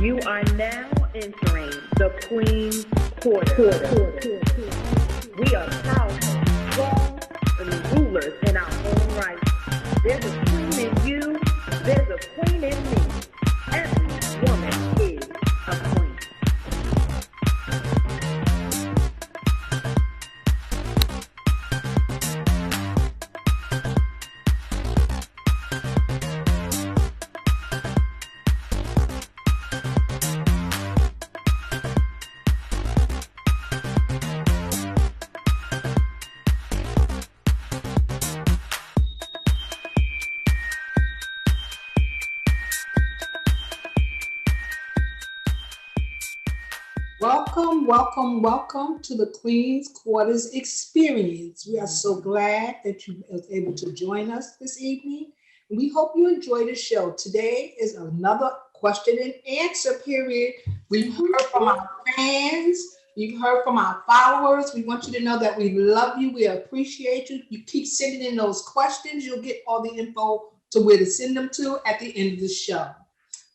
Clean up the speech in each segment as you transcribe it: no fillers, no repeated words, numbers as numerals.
You are now entering the Queenz Quarters. We are powerful, strong, and rulers in our own right. There's a queen in you. There's a queen in me. Every woman is a queen. Welcome to the Queenz Quarters Experience. We are so glad that you were able to join us this evening. We hope you enjoy the show. Today is another question and answer period. We've heard from our fans. You've heard from our followers. We want you to know that we love you. We appreciate you. You keep sending in those questions. You'll get all the info to where to send them to at the end of the show.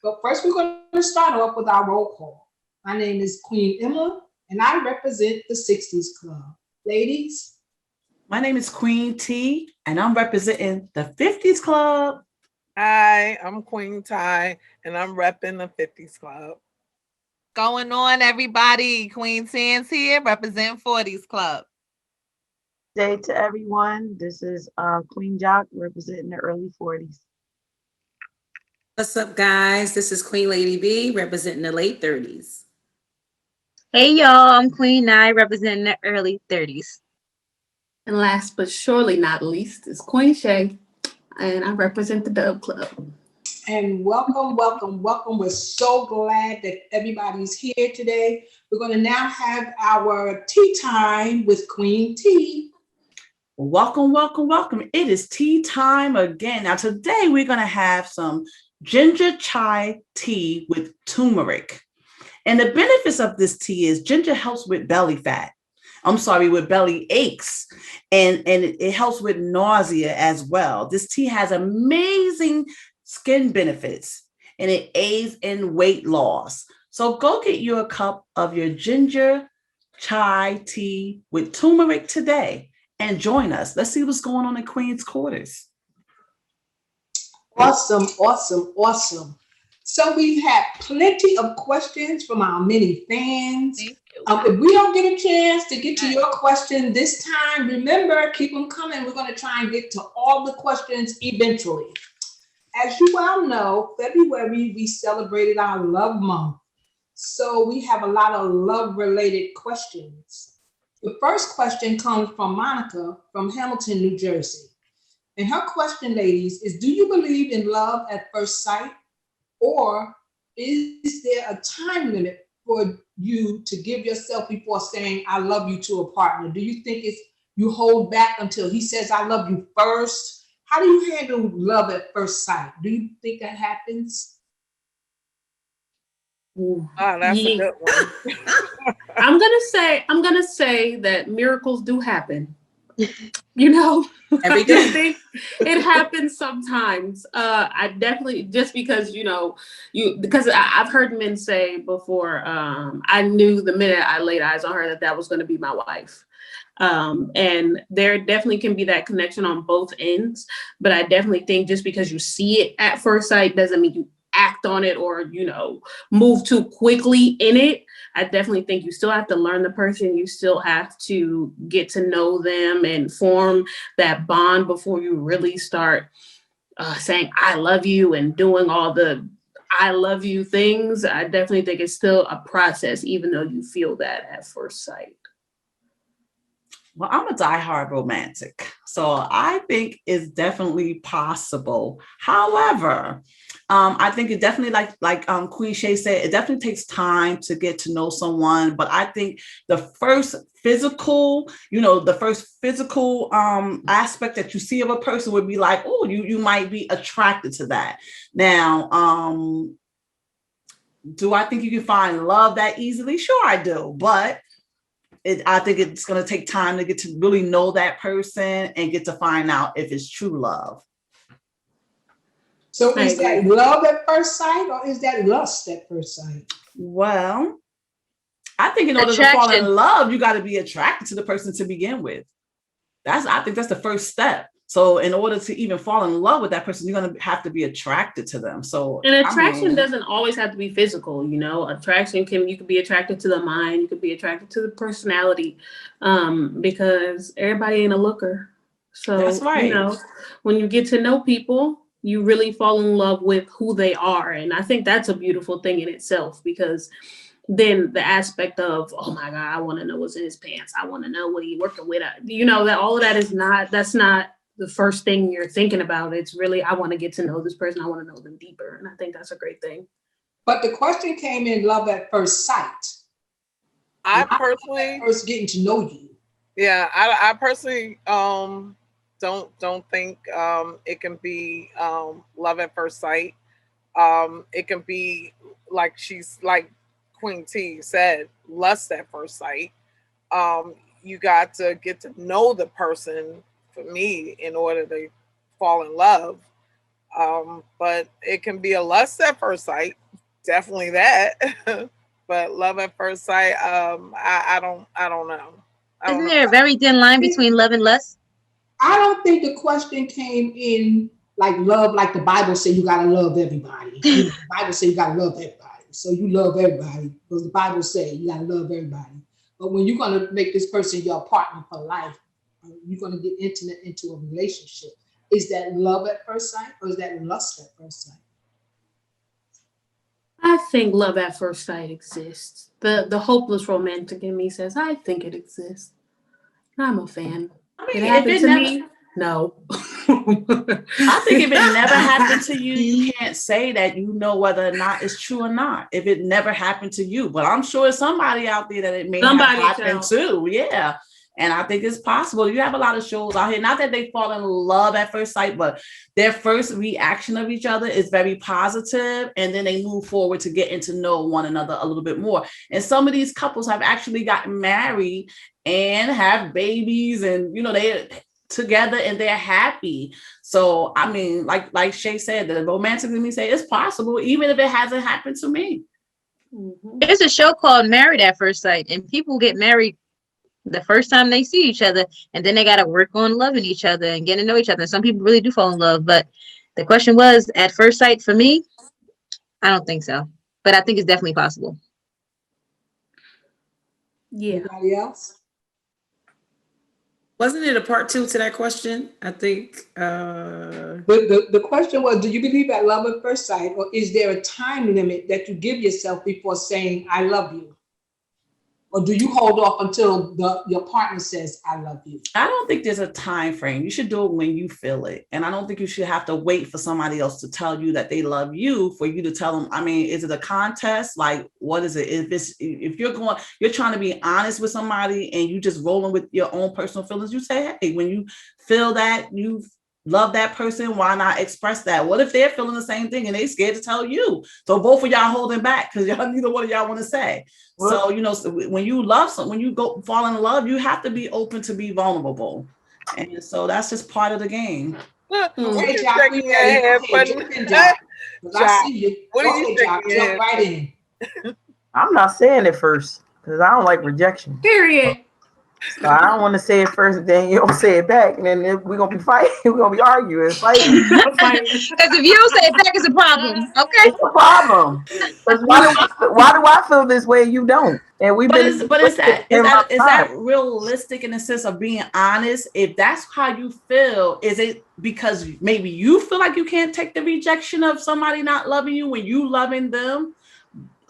But first, we're going to start off with our roll call. My name is Queen Emma, and I represent the 60s Club. Ladies? My name is Queen T, and I'm representing the 50s Club. Hi, I'm Queen Ty, and I'm repping the 50s Club. Going on, everybody. Queen Sands here, represent 40s Club. Day to everyone. This is Queen Jock, representing the early 40s. What's up, guys? This is Queen Lady B, representing the late 30s. Hey y'all, I'm Queen Nye representing the early 30s. And last but surely not least is Queen Shay, and I represent the Dub Club. And welcome. We're so glad that everybody's here today. We're going to now have our tea time with Queen T. Welcome. It is tea time again. Now today we're going to have some ginger chai tea with turmeric. And the benefits of this tea is ginger helps with belly aches, and it helps with nausea as well. This tea has amazing skin benefits, and it aids in weight loss. So go get you a cup of your ginger chai tea with turmeric today and join us. Let's see what's going on in Queenz Quarters. Awesome. So we've had plenty of questions from our many fans. If we don't get a chance to get to your question this time, remember, keep them coming. We're going to try and get to all the questions eventually. As you well know, February, we celebrated our love month. So we have a lot of love-related questions. The first question comes from Monica from Hamilton, New Jersey. And her question, ladies, is do you believe in love at first sight? Or is there a time limit for you to give yourself before saying, I love you to a partner? Do you think you hold back until he says, I love you first? How do you handle love at first sight? Do you think that happens? Oh, that's a good one. I'm gonna say that miracles do happen. You know, Every day. It happens sometimes. I definitely, just because, because I've heard men say before, I knew the minute I laid eyes on her that was going to be my wife. And there definitely can be that connection on both ends. But I definitely think just because you see it at first sight doesn't mean you act on it or, move too quickly in it. I definitely think you still have to learn the person. You still have to get to know them and form that bond before you really start saying, I love you and doing all the I love you things. I definitely think it's still a process, even though you feel that at first sight. Well, I'm a diehard romantic, so I think it's definitely possible. However, I think it definitely, like Queen Shay said, it definitely takes time to get to know someone. But I think the first physical aspect that you see of a person would be like, oh, you might be attracted to that. Now, do I think you can find love that easily? Sure, I do, but I think it's going to take time to get to really know that person and get to find out if it's true love. So is that love at first sight or is that lust at first sight? Well, I think in order to fall in love, you got to be attracted to the person to begin with. I think that's the first step. So in order to even fall in love with that person, you're going to have to be attracted to them. So and attraction doesn't always have to be physical, you know. Attraction you could be attracted to the mind, you could be attracted to the personality, because everybody ain't a looker. So that's right. You know, when you get to know people, you really fall in love with who they are. And I think that's a beautiful thing in itself, because then the aspect of, oh my God, I want to know what's in his pants. I want to know what he's working with. You know, that all of that that's not the first thing you're thinking about. It's really, I want to get to know this person. I want to know them deeper. And I think that's a great thing. But the question came in love at first sight. I personally first getting to know you. Yeah, I personally don't think it can be love at first sight. It can be like Queen T said, lust at first sight. You got to get to know the person, for me, in order to fall in love. But it can be a lust at first sight, definitely that. But love at first sight, I don't know. Isn't there a very thin line between love and lust? I don't think the question came in like love, like the Bible says you gotta love everybody. The Bible says you gotta love everybody. So you love everybody because the Bible says you gotta love everybody. But when you're gonna make this person your partner for life, you're gonna get intimate into a relationship. Is that love at first sight or is that lust at first sight? I think love at first sight exists. The hopeless romantic in me says, I think it exists. I'm a fan. I mean, it happened to me? No. I think if it never happened to you, you can't say that you know whether or not it's true or not. If it never happened to you, but I'm sure somebody out there that it may have happened to. Yeah. And I think it's possible. You have a lot of shows out here, not that they fall in love at first sight, but their first reaction of each other is very positive, and then they move forward to getting to know one another a little bit more. And some of these couples have actually gotten married and have babies, and you know, they're together and they're happy. So I mean, like Shay said, the romantic in me say it's possible, even if it hasn't happened to me. There's a show called Married at First Sight, and people get married the first time they see each other, and then they got to work on loving each other and getting to know each other. Some people really do fall in love, but the question was at first sight. For me, I don't think so, but I think it's definitely possible. Yeah. Anybody else? Wasn't it a part 2 to that question? I think the question was, do you believe that love at first sight, or is there a time limit that you give yourself before saying I love you? Or do you hold off until your partner says, I love you? I don't think there's a time frame. You should do it when you feel it. And I don't think you should have to wait for somebody else to tell you that they love you for you to tell them. I mean, is it a contest? Like, what is it? If you're trying to be honest with somebody and you just rolling with your own personal feelings, you say, hey, when you feel that you love that person, why not express that? What if they're feeling the same thing and they scared to tell you? So both of y'all holding back because neither one of y'all want to say. So, you know, when you love someone, when you go fall in love, you have to be open to be vulnerable. And so that's just part of the game. What are you shaking your head? I see you. What are you shaking your head? Jump right in. I'm not saying it first because I don't like rejection. Period. So I don't want to say it first, and then you don't say it back, and then we're gonna be fighting. We're gonna be arguing, fighting. Because if you don't say it back, it's a problem. Okay, it's a problem. Because why do I feel this way and you don't? And we've been. Is that realistic in the sense of being honest? If that's how you feel, is it because maybe you feel like you can't take the rejection of somebody not loving you when you loving them?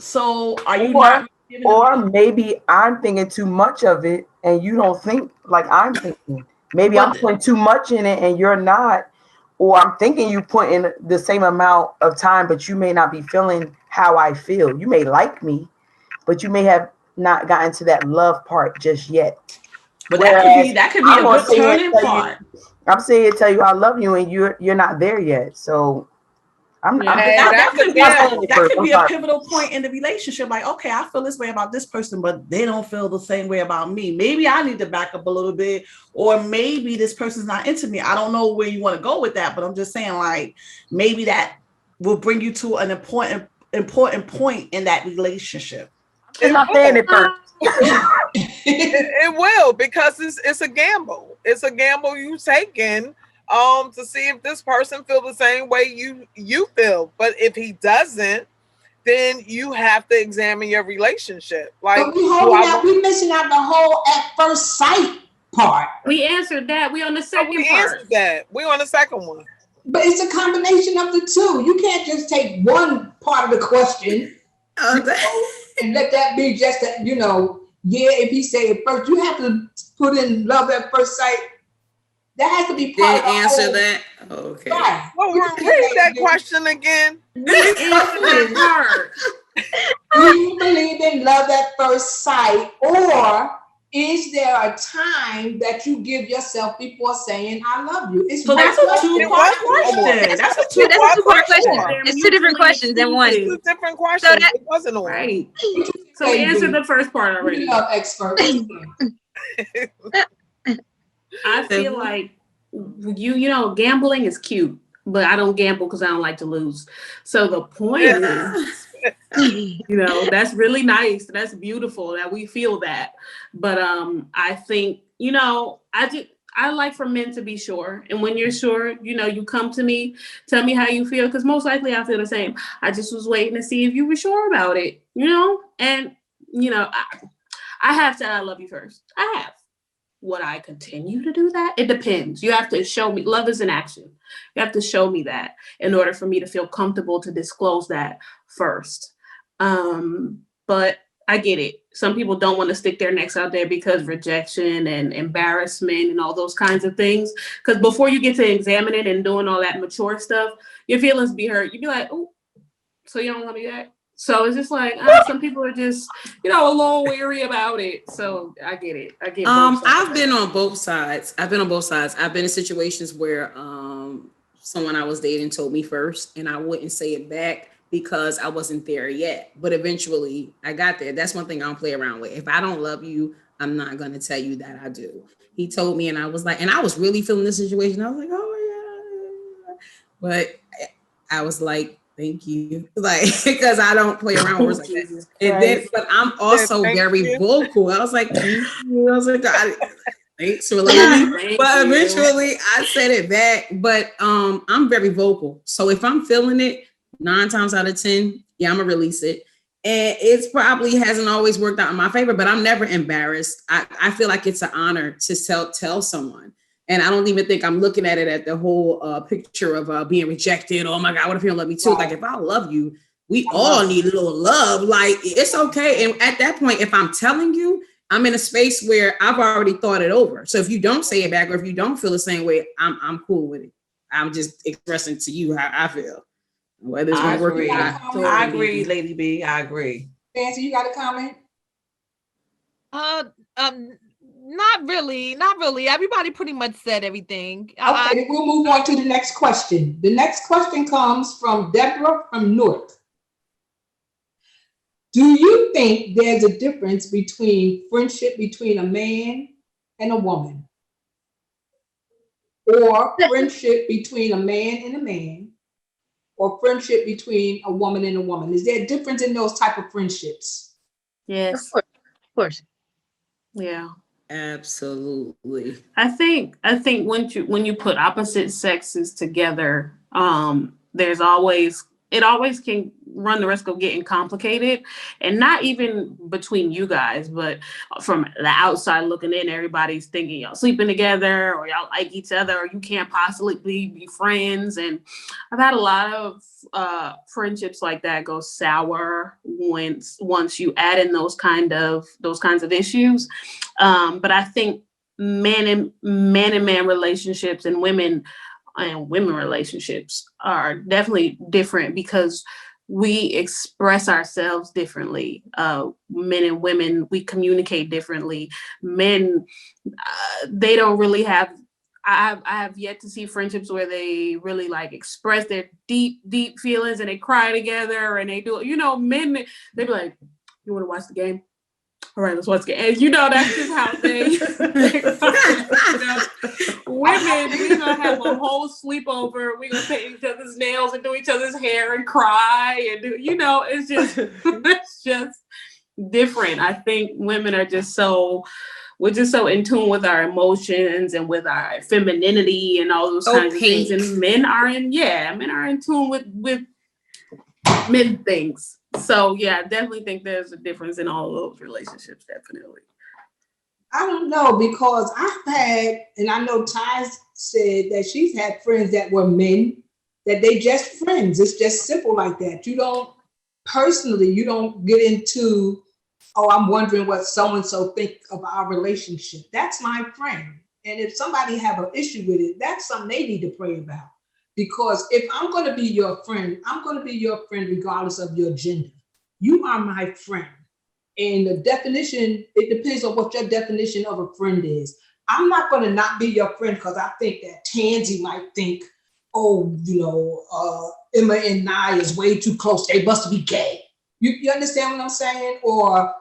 So are you not? Or maybe I'm thinking too much of it and you don't think like I'm thinking. Maybe I'm putting too much in it and you're not. Or I'm thinking you put in the same amount of time, but you may not be feeling how I feel. You may like me, but you may have not gotten to that love part just yet. But that could be a good turning point. I'm saying tell you I love you and you're not there yet. So that could be a pivotal point in the relationship. Like, okay, I feel this way about this person, but they don't feel the same way about me. Maybe I need to back up a little bit, or maybe this person's not into me. I don't know where you want to go with that, but I'm just saying, like, maybe that will bring you to an important point in that relationship. I'm not saying it first. It will, because it's a gamble. It's a gamble you taking to see if this person feel the same way you feel. But if he doesn't, then you have to examine your relationship. Like, but we missing out the whole at first sight part. We answered that. We on the second part. Answered that. We on the second one. But it's a combination of the two. You can't just take one part of the question and let that be just that, if he say it first, you have to put in love at first sight. That has to be part of the answer whole, that. Okay. Right. Well, read that question again. Do you believe in love at first sight, or is there a time that you give yourself before saying I love you? So that's a two-part question. That's a two-part question. It's two different questions than one. Two different questions. So it wasn't one. Right. So we answered the first part already. You love experts. I feel like gambling is cute, but I don't gamble because I don't like to lose. So the point is, that's really nice. That's beautiful that we feel that. But I think, I like for men to be sure. And when you're sure, you come to me, tell me how you feel, because most likely I feel the same. I just was waiting to see if you were sure about it, and, I have said I love you first. I have. Would I continue to do that? It depends. You have to show me. Love is an action. You have to show me that in order for me to feel comfortable to disclose that first. But I get it. Some people don't want to stick their necks out there because rejection and embarrassment and all those kinds of things. Because before you get to examining and doing all that mature stuff, your feelings be hurt. You'd be like, oh, so you don't want me back? So it's just like some people are just, a little weary about it. So I get it. I get. I've been on both sides. I've been in situations where someone I was dating told me first, and I wouldn't say it back because I wasn't there yet. But eventually, I got there. That's one thing I don't play around with. If I don't love you, I'm not gonna tell you that I do. He told me, and I was like, and I was really feeling this situation. I was like, oh my god, but I was like, thank you, because I don't play around with words like that. And then, but I'm also very vocal. I was like, thank you. I was like, thanks for loving me. But eventually, I said it back. But I'm very vocal. So if I'm feeling it, 9 times out of 10, I'm gonna release it. And it probably hasn't always worked out in my favor, but I'm never embarrassed. I feel like it's an honor to tell someone. And I don't even think I'm looking at it at the whole picture of being rejected. Oh my God, what if you don't love me too? Like, if I love you, we all need a little love. Like, it's okay. And at that point, if I'm telling you, I'm in a space where I've already thought it over. So if you don't say it back, or if you don't feel the same way, I'm cool with it. I'm just expressing to you how I feel. Whether it's going to work or not. I agree, Lady B. I agree. Fancy, you got a comment? Not really. Everybody pretty much said everything. Okay, we'll move on to the next question. The next question comes from Deborah from Newark. Do you think there's a difference between friendship between a man and a woman? Or friendship between a man and a man? Or friendship between a woman and a woman? Is there a difference in those type of friendships? Yes. Of course. Yeah. Absolutely. I think when you put opposite sexes together, it always can run the risk of getting complicated, and not even between you guys, but from the outside looking in, everybody's thinking y'all sleeping together or y'all like each other or you can't possibly be friends. And I've had a lot of friendships like that go sour once you add in those kinds of issues. But I think man and man relationships and women relationships are definitely different because we express ourselves differently. Men and women, we communicate differently. Men, they don't really have, I have yet to see friendships where they really express their deep feelings and they cry together and they do, men, they be like, you want to watch the game? All right, let's watch the game. And that's just how they women, we're gonna have a whole sleepover. We're gonna paint each other's nails and do each other's hair and cry and do, it's just it's just different. I think women are we're just so in tune with our emotions and with our femininity and all those kinds of things. And men are in tune with men things. So yeah, I definitely think there's a difference in all of those relationships, definitely. I don't know, because I've had, and I know Ty said that she's had friends that were men, that they just friends. It's just simple like that. You don't get into, oh, I'm wondering what so-and-so think of our relationship. That's my friend. And if somebody have an issue with it, that's something they need to pray about. Because if I'm going to be your friend, I'm going to be your friend regardless of your gender. You are my friend. And the definition, it depends on what your definition of a friend is. I'm not going to not be your friend because I think that Tansy might think, oh, Emma and Nye is way too close. They must be gay. You understand what I'm saying? Or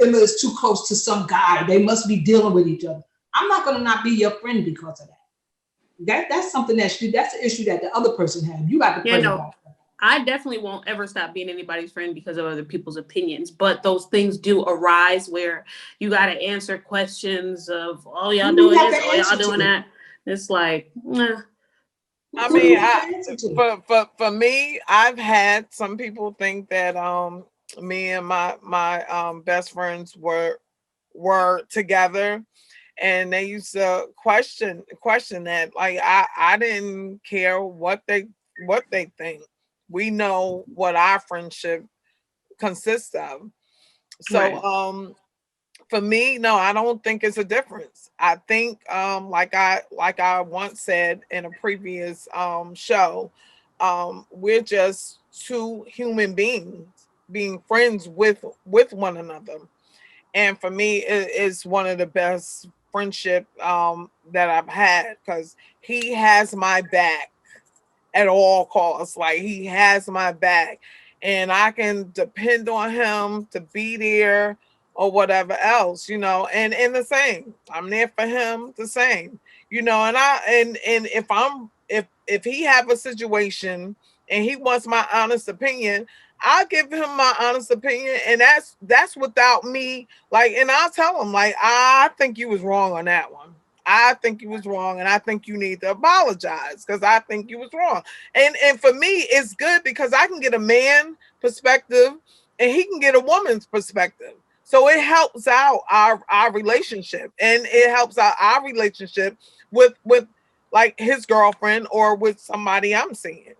Emma is too close to some guy. They must be dealing with each other. I'm not going to not be your friend because of that. That's something that's an issue that the other person had. You got to pray about that. I definitely won't ever stop being anybody's friend because of other people's opinions, but those things do arise where you got to answer questions of, oh, y'all doing this, oh, y'all doing that. It's like, I mean, for me, I've had some people think that me and my best friends were together, and they used to question that. Like I didn't care what they think. We know what our friendship consists of. So right. For me, no, I don't think it's a difference. I think like I once said in a previous show, we're just two human beings being friends with one another. And for me, it's one of the best friendship that I've had, because he has my back at all costs. Like, he has my back, and I can depend on him to be there or whatever else, and the same, I'm there for him the same, and if he have a situation and he wants my honest opinion, I'll give him my honest opinion, and that's without me, like, and I'll tell him, like, I think you was wrong on that one. I think you was wrong, and I think you need to apologize because I think you was wrong. And for me, it's good because I can get a man perspective and he can get a woman's perspective. So it helps out our relationship, and it helps out our relationship with like his girlfriend or with somebody I'm seeing.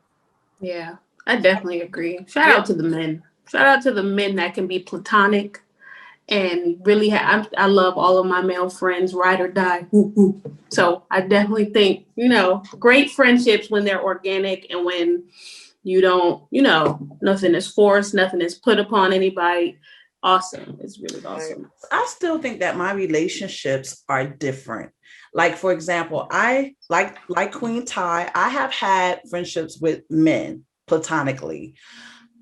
Yeah, I definitely agree. Shout out to the men. Shout out to the men that can be platonic. And really, I love all of my male friends, ride or die. So I definitely think, great friendships when they're organic and when you don't, nothing is forced, nothing is put upon anybody. Awesome. It's really awesome. I still think that my relationships are different. Like, for example, I like Queen Ty, I have had friendships with men platonically.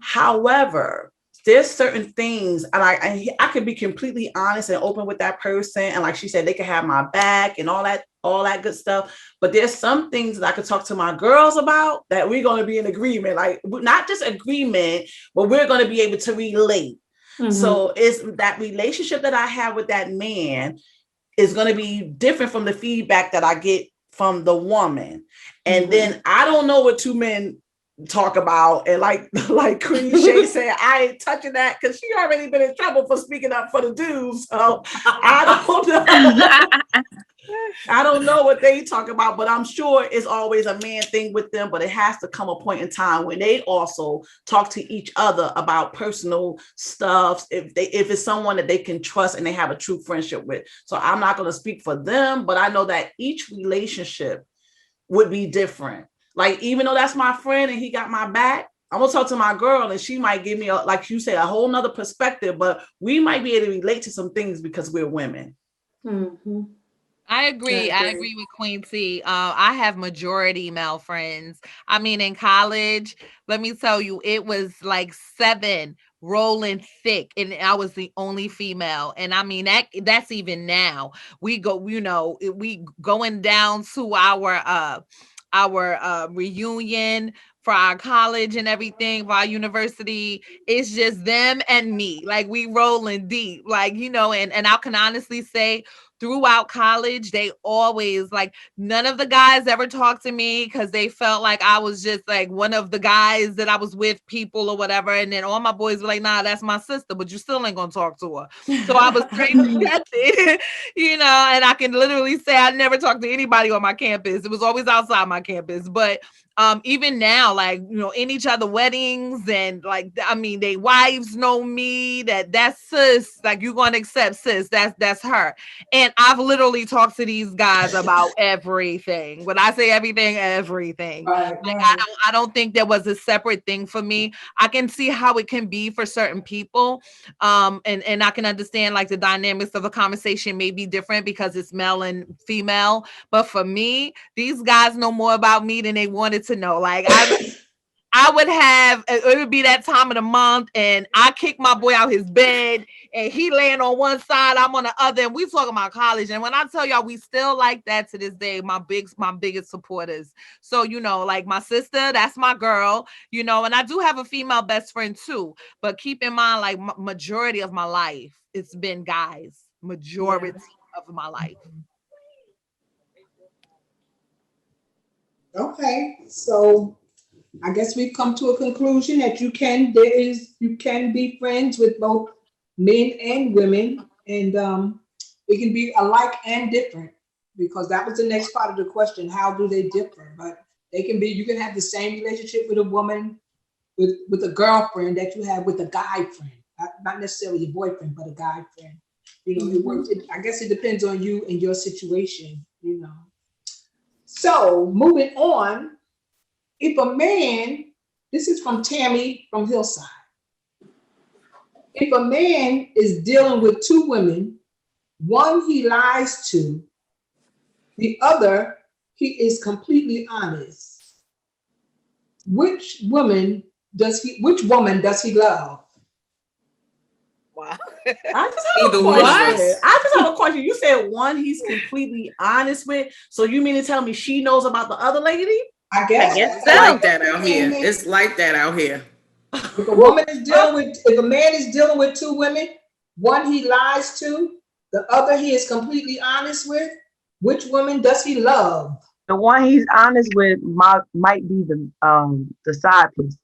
However, there's certain things, and I could be completely honest and open with that person. And like she said, they can have my back and all that good stuff. But there's some things that I could talk to my girls about that we're going to be in agreement, like not just agreement, but we're going to be able to relate. Mm-hmm. So it's that relationship that I have with that man is going to be different from the feedback that I get from the woman. And mm-hmm. then I don't know what two men talk about, and like Queen Shay said, I ain't touching that because she already been in trouble for speaking up for the dudes. So I don't know. I don't know what they talk about, but I'm sure it's always a man thing with them. But it has to come a point in time when they also talk to each other about personal stuff, if it's someone that they can trust and they have a true friendship with. So I'm not going to speak for them, but I know that each relationship would be different. Like, even though that's my friend and he got my back, I'm gonna talk to my girl and she might give me, like you said, a whole nother perspective, but we might be able to relate to some things because we're women. Mm-hmm. I agree with Queen T. I have majority male friends. I mean, in college, let me tell you, it was like 7 rolling thick, and I was the only female. And I mean that's even now. We go, you know, we going down to our reunion for our college and everything, for our university. It's just them and me. Like, we rolling deep. Like, you know, and I can honestly say throughout college, they always, like, none of the guys ever talked to me because they felt like I was just like one of the guys that I was with, people or whatever. And then all my boys were like, nah, that's my sister, but you still ain't gonna talk to her. So I was straight accepted, you know, and I can literally say I never talked to anybody on my campus. It was always outside my campus. But even now, like, you know, in each other weddings, and like, I mean, they wives know me, that's sis, like, you gonna accept sis, that's her. And I've literally talked to these guys about everything. When I say everything, everything. Right, like, right. I don't think there was a separate thing for me. I can see how it can be for certain people, and I can understand, like, the dynamics of a conversation may be different because it's male and female. But for me, these guys know more about me than they wanted to know. Like, I would have, it would be that time of the month, and I kick my boy out his bed, and he laying on one side, I'm on the other, and we talking about college. And when I tell y'all, we still like that to this day, my biggest supporters. So, you know, like, my sister, that's my girl, you know, and I do have a female best friend too. But keep in mind, like, majority of my life, it's been guys, majority of my life. Okay, so I guess we've come to a conclusion that you can be friends with both men and women, and it can be alike and different, because that was the next part of the question. How do they differ? But they can be. You can have the same relationship with a woman, with a girlfriend that you have with a guy friend, not necessarily your boyfriend, but a guy friend. You know, it works. I guess it depends on you and your situation. You know. So moving on. If a man, this is from Tammy from Hillside. If a man is dealing with two women, one he lies to, the other he is completely honest, which woman does he love? Wow. I just have a question. You said one he's completely honest with. So you mean to tell me she knows about the other lady? I guess it's like that out here. It's like that out here. If a man is dealing with two women, one he lies to, the other he is completely honest with, which woman does he love? The one he's honest with might be the side piece.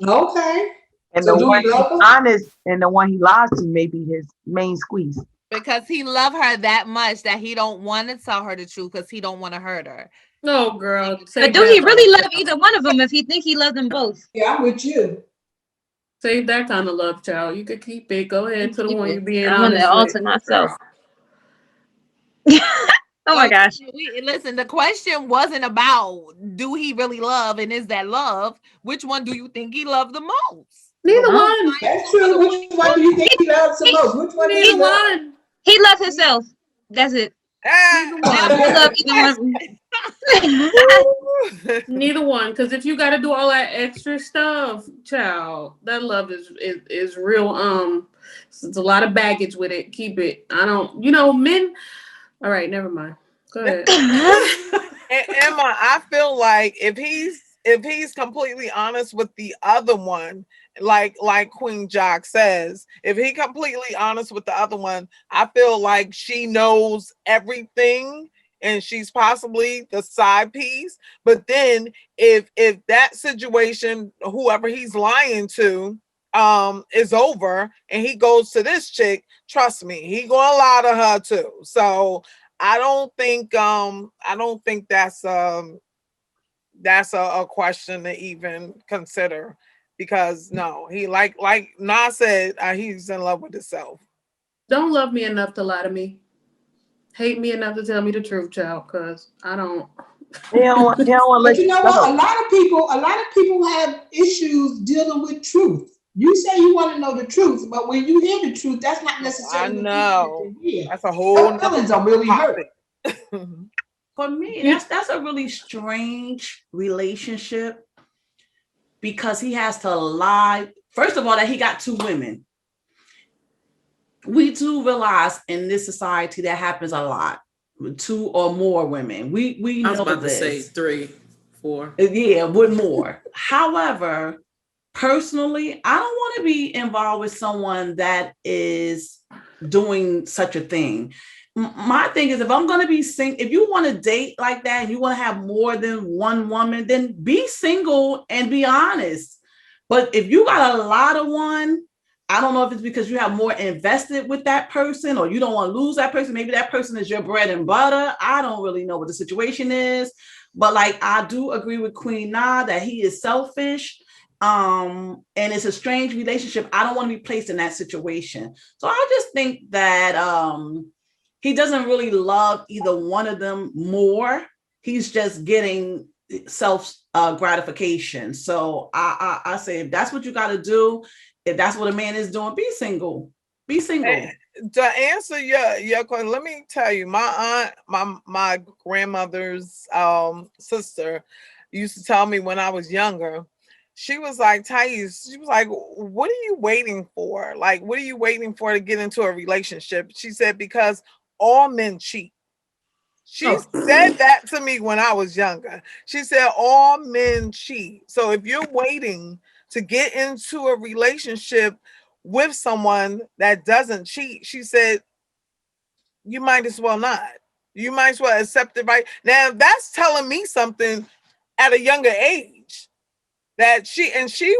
Okay. And so the one he's honest and the one he lies to may be his main squeeze. Because he love her that much that he don't want to tell her the truth because he don't want to hurt her. No, girl. But do he really love either one of them if he think he loves them both? Yeah, I'm with you. Save that kind of love, child. You could keep it. Go ahead to the one you're being honest. I'm gonna alter myself. Oh my gosh. Listen, the question wasn't about do he really love and is that love? Which one do you think he loved the most? Neither one. That's true. Which one do you think he loves the most? Which one? Neither one. He loves himself. That's it. Neither one, because if you got to do all that extra stuff, child, that love is real. It's a lot of baggage with it. Keep it. I don't. Men. All right, never mind. Go ahead. Emma, I feel like if he's completely honest with the other one, like Queen Jock says, if he completely honest with the other one, I feel like she knows everything and she's possibly the side piece. But then if that situation, whoever he's lying to, is over and he goes to this chick, trust me, he gonna lie to her too. So I don't think that's a question to even consider, because no, he like Nas said, he's in love with himself. Don't love me enough to lie to me. Hate me enough to tell me the truth, child, because I don't. But you know what? A lot of people have issues dealing with truth. You say you want to know the truth, but when you hear the truth, that's not necessarily. I know. That's a whole. Feelings are really hurt. For me, that's a really strange relationship, because he has to lie first of all, that he got 2 women. We do realize in this society that happens a lot with 2 or more women. We I was know about this. to say 3, 4. Yeah, with more. However, personally, I don't want to be involved with someone that is doing such a thing. My thing is, if I'm going to be single, if you want to date like that and you want to have more than one woman, then be single and be honest. But if you got a lot of one, I don't know if it's because you have more invested with that person or you don't want to lose that person. Maybe that person is your bread and butter. I don't really know what the situation is. But like, I do agree with Queen Na that he is selfish. And it's a strange relationship. I don't want to be placed in that situation. So I just think that he doesn't really love either one of them more. He's just getting self gratification. So I say, if that's what you got to do, if that's what a man is doing, be single. Be single. And to answer your question, let me tell you, my aunt, my grandmother's sister used to tell me when I was younger. She was like, Thais, she was like, what are you waiting for? Like, what are you waiting for to get into a relationship? She said, because all men cheat. She said that to me when I was younger. She said, all men cheat. So if you're waiting to get into a relationship with someone that doesn't cheat, she said, you might as well not. You might as well accept it right now. That's telling me something at a younger age. That she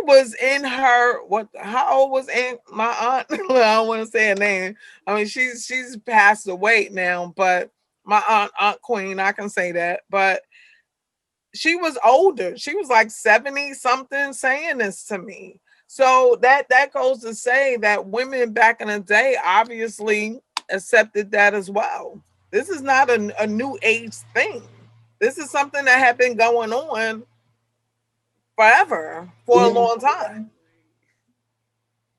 was in her, how old was my aunt? I don't want to say her name. I mean, she's passed away now, but my aunt Queen, I can say that. But she was older. She was like 70 something saying this to me. So that goes to say that women back in the day obviously accepted that as well. This is not a new age thing. This is something that had been going on forever for a long time.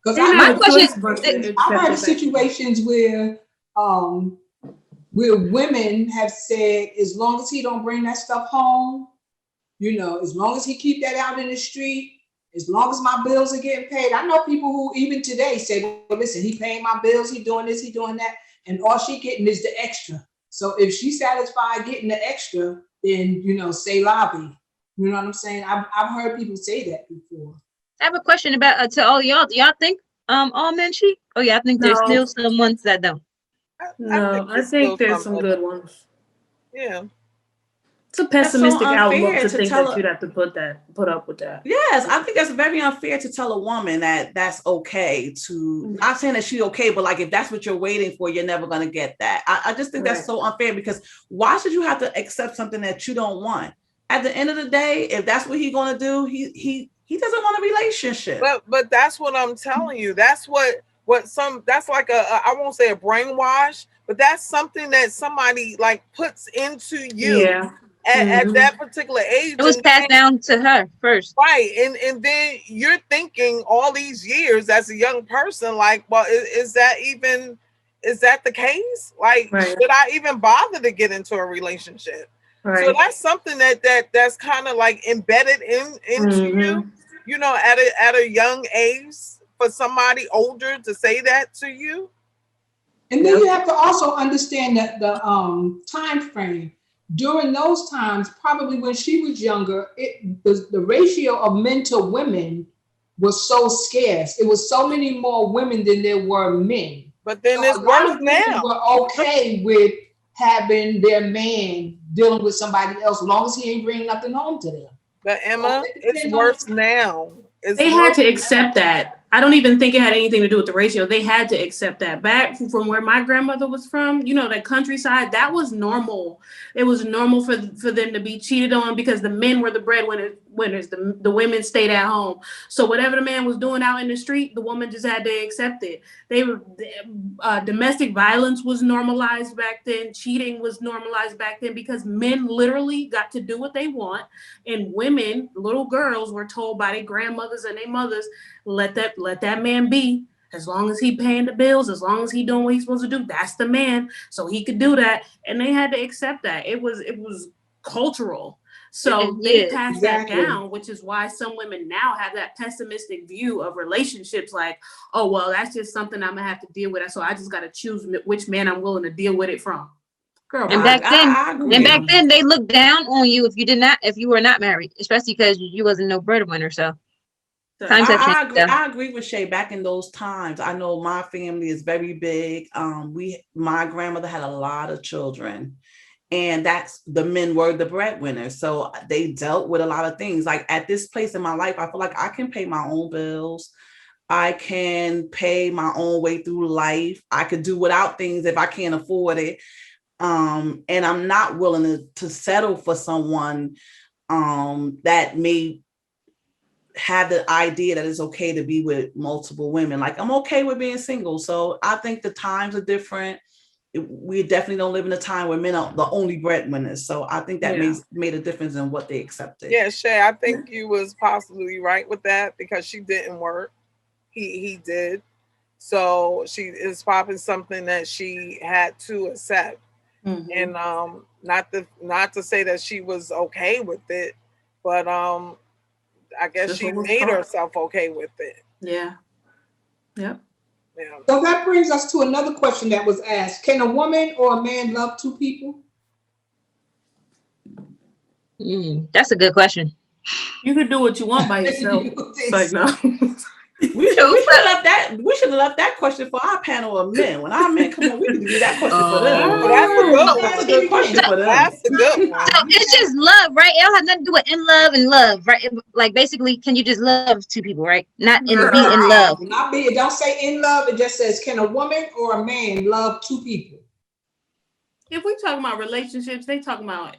Because I've heard situations where women have said, as long as he don't bring that stuff home, as long as he keep that out in the street, as long as my bills are getting paid. I know people who even today say, well, listen, he paying my bills, he doing this, he doing that, and all she getting is the extra. So if she's satisfied getting the extra, then, say lobby. You know what I'm saying? I've heard people say that before. I have a question about to all y'all. Do y'all think all men cheat? Oh yeah, I think there's still some ones that don't. I think there's some good ones. Yeah. It's a pessimistic outlook to think that you'd have to put up with that. Yes, I think that's very unfair to tell a woman that that's okay to, not saying that she's okay, but like if that's what you're waiting for, you're never going to get that. I just think that's so unfair, because why should you have to accept something that you don't want? At the end of the day, if that's what he's going to do, he doesn't want a relationship. But that's what I'm telling you. That's that's like I won't say a brainwash, but that's something that somebody like puts into you at that particular age. It was passed down to her first. Right. And then you're thinking all these years as a young person, like, well, is that the case? Like, should I even bother to get into a relationship? Right. So that's something that's kind of like embedded into you, at a young age, for somebody older to say that to you. And then you have to also understand that the time frame. During those times, probably when she was younger, the ratio of men to women was so scarce. It was so many more women than there were men. But then it's worse now. Were okay with having their man dealing with somebody else, as long as he ain't bringing nothing home to them. But Emma, it's worse now. They had to accept that. I don't even think it had anything to do with the ratio. They had to accept that. Back from where my grandmother was from, that countryside, that was normal. It was normal for them to be cheated on because the men were the breadwinners. The women stayed at home. So whatever the man was doing out in the street, the woman just had to accept it. Domestic violence was normalized back then. Cheating was normalized back then because men literally got to do what they want. And women, little girls, were told by their grandmothers and their mothers, let that man be. As long as he paying the bills, as long as he doing what he's supposed to do, that's the man. So he could do that. And they had to accept that. It was cultural. So they Yeah, pass exactly. that down, which is why some women now have that pessimistic view of relationships. Like, oh, well, that's just something I'm gonna have to deal with. So I just got to choose which man I'm willing to deal with it from. Girl, and bye. I agree. they looked down on you if you were not married, especially because you wasn't no breadwinner. So times have changed. I agree with Shay. Back in those times, I know my family is very big. My grandmother had a lot of children, and that's the men were the breadwinners. So they dealt with a lot of things. Like at this place in my life, I feel like I can pay my own bills. I can pay my own way through life. I could do without things if I can't afford it. And I'm not willing to settle for someone that may have the idea that it's okay to be with multiple women. Like I'm okay with being single. So I think the times are different. We definitely don't live in a time where men are the only breadwinners. So I think that made a difference in what they accepted. Yeah, Shay, I think you was possibly right with that because she didn't work. He did. So she is probably something that she had to accept. Mm-hmm. And not to say that she was okay with it, but I guess she made herself okay with it. Yeah. Yep. Yeah. So that brings us to another question that was asked. Can a woman or a man love two people? That's a good question. You can do what you want by yourself. Like, no. We should have left that question for our panel of men. When our men come on, we can do that question for them. That's a good question for them. That's a good one. So it's just love, right? It don't have nothing to do with in love and love, right? Like basically, can you just love two people, right? Not be in love. Don't say in love. It just says, can a woman or a man love two people? If we talking about relationships, they talking about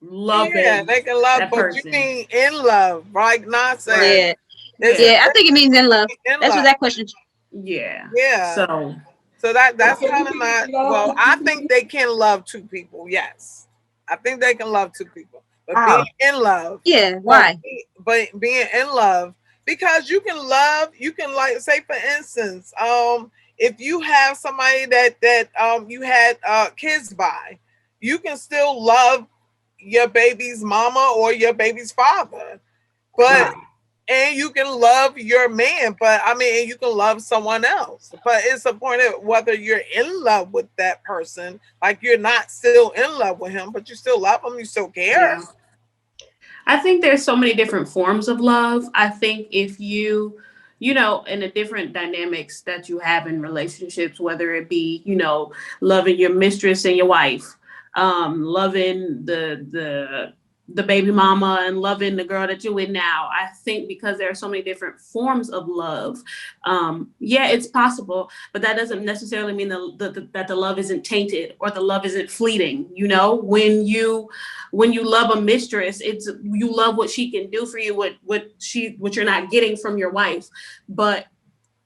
love. Yeah, they can love, but person. You mean in love, right? Not saying. Yeah. Yeah, I think it means in love. That's what that question. Yeah. Yeah. So that's kind of not. Well, I think they can love two people. Yes, I think they can love two people. But being in love. Yeah. Why? But being in love, because you can love. You can, like, say for instance, if you have somebody that you had kids by, you can still love your baby's mama or your baby's father, but. And you can love your man, but I mean, you can love someone else. But it's a point of whether you're in love with that person, like you're not still in love with him, but you still love him, you still care. Yeah. I think there's so many different forms of love. I think if you know, in the different dynamics that you have in relationships, whether it be, you know, loving your mistress and your wife, loving the baby mama and loving the girl that you're with now. I think because there are so many different forms of love, yeah, it's possible, but that doesn't necessarily mean that the love isn't tainted or the love isn't fleeting. You know, when you love a mistress, it's you love what she can do for you, what you're not getting from your wife. But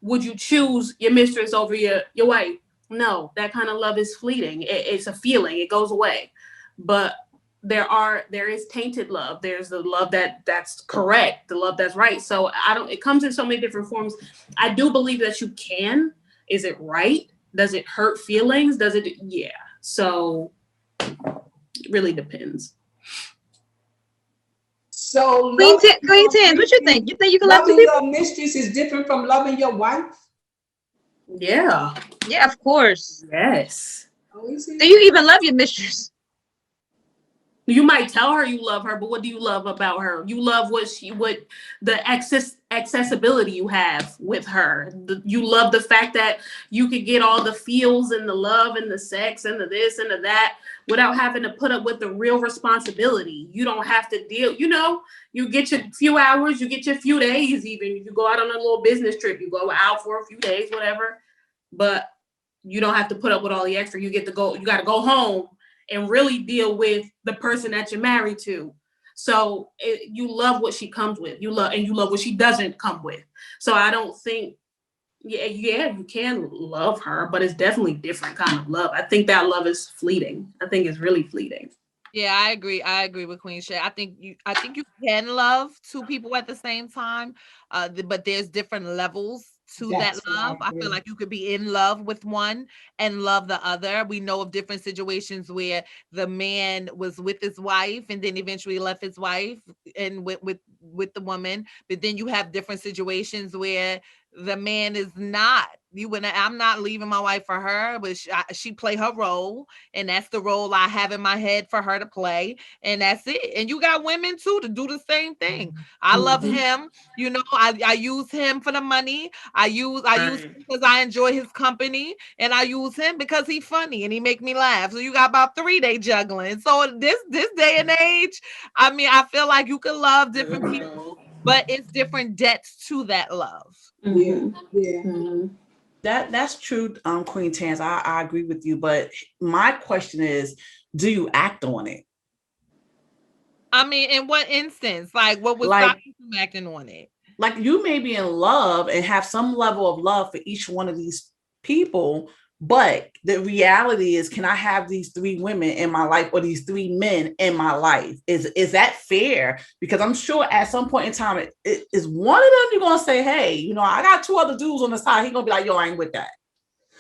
would you choose your mistress over your wife? No, that kind of love is fleeting. It's a feeling, it goes away. But there is tainted love. There's the love that's correct, the love that's right. So it comes in so many different forms. I do believe that you can. Is it right? Does it hurt feelings? Does it? Yeah. So it really depends. So Queen Ten, what you think? You think you can love two people? Loving your mistress is different from loving your wife? Yeah. Yeah, of course. Yes. Do you even love your mistress? You might tell her you love her, but what do you love about her? You love what the accessibility you have with her. You love the fact that you could get all the feels and the love and the sex and the this and the that without having to put up with the real responsibility. You don't have to deal, you know, you get your few hours, you get your few days even. You go out on a little business trip, you go out for a few days, whatever. But you don't have to put up with all the extra. You got to go home and really deal with the person that you're married to. So you love what she comes with. You love what she doesn't come with. So I don't think, yeah, you can love her, but it's definitely different kind of love. I think that love is fleeting. I think it's really fleeting. Yeah, I agree. I agree with Queen Shay. I think you can love two people at the same time, but there's different levels to That's that love. I feel like you could be in love with one and love the other. We know of different situations where the man was with his wife and then eventually left his wife and with the woman. But then you have different situations where the man is not. I'm not leaving my wife for her, but she play her role, and that's the role I have in my head for her to play, and that's it. And you got women too to do the same thing. I love him, I use him for the money. I use him because I enjoy his company, and I use him because he's funny and he make me laugh. So you got about 3 day juggling. So this day and age, I mean, I feel like you can love different people, but it's different depths to that love. Yeah. That's true, Queen Tans. I agree with you, but my question is, do you act on it? I mean, in what instance? Like, what was stopping you from acting on it? Like, you may be in love and have some level of love for each one of these people, but the reality is, can I have these 3 women in my life or these 3 men in my life? Is that fair? Because I'm sure at some point in time, it is one of them you're going to say, hey, I got 2 other dudes on the side. He's going to be like, yo, I ain't with that.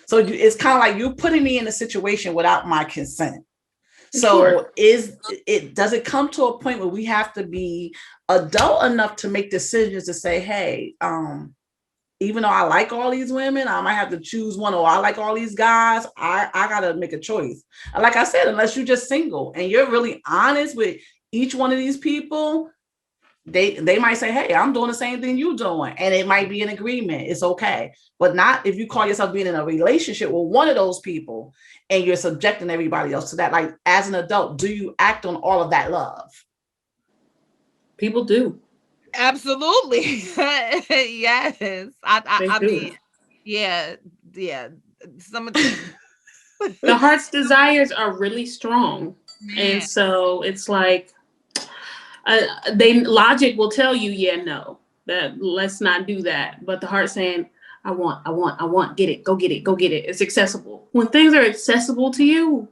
So it's kind of like you're putting me in a situation without my consent. So does it come to a point where we have to be adult enough to make decisions to say, hey, even though I like all these women, I might have to choose one, or I like all these guys, I gotta make a choice. Like I said, unless you're just single and you're really honest with each one of these people, they might say, hey, I'm doing the same thing you're doing, and it might be an agreement. It's okay. But not if you call yourself being in a relationship with one of those people and you're subjecting everybody else to that. Like, as an adult, do you act on all of that love? People do. Absolutely. Yes. I mean, yeah. Some of the heart's desires are really strong. And so it's like, logic will tell you, no, that let's not do that. But the heart saying, I want, get it, go get it. It's accessible. When things are accessible to you,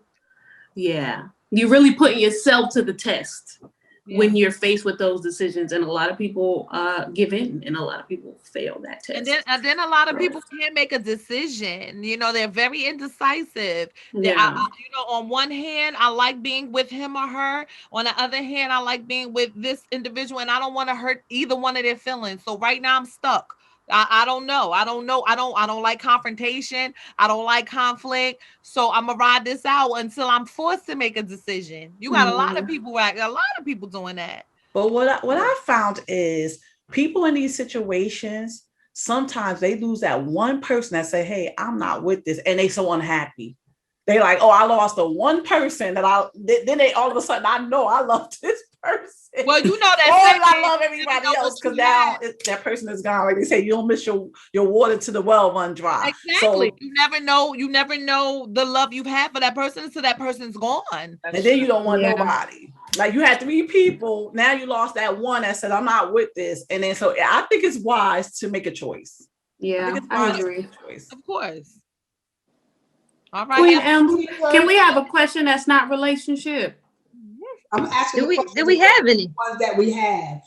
you're really putting yourself to the test when you're faced with those decisions. And a lot of people give in, and a lot of people fail that test. And then a lot of people can't make a decision. They're very indecisive. On one hand, I like being with him or her. On the other hand, I like being with this individual, and I don't want to hurt either one of their feelings. So right now I'm stuck. I don't know. I don't like confrontation. I don't like conflict. So I'm gonna ride this out until I'm forced to make a decision. You got a lot of people doing that. But what I found is, people in these situations, sometimes they lose that one person that say, hey, I'm not with this, and they so unhappy. They like, oh, I lost the one person that then they all of a sudden, I know I love this person. Well, that I love everybody else, because now that person is gone. Like they say, you don't miss your water to the well run dry. Exactly. So, you never know the love you've had for that person until that person's gone. And then you don't want nobody. Like, you had 3 people, now you lost that one that said, I'm not with this. And then so I think it's wise to make a choice. I agree. Of course. All right. Queen M, can we have a question that's not relationship? I'm asking. Do we have any? Ones that we have.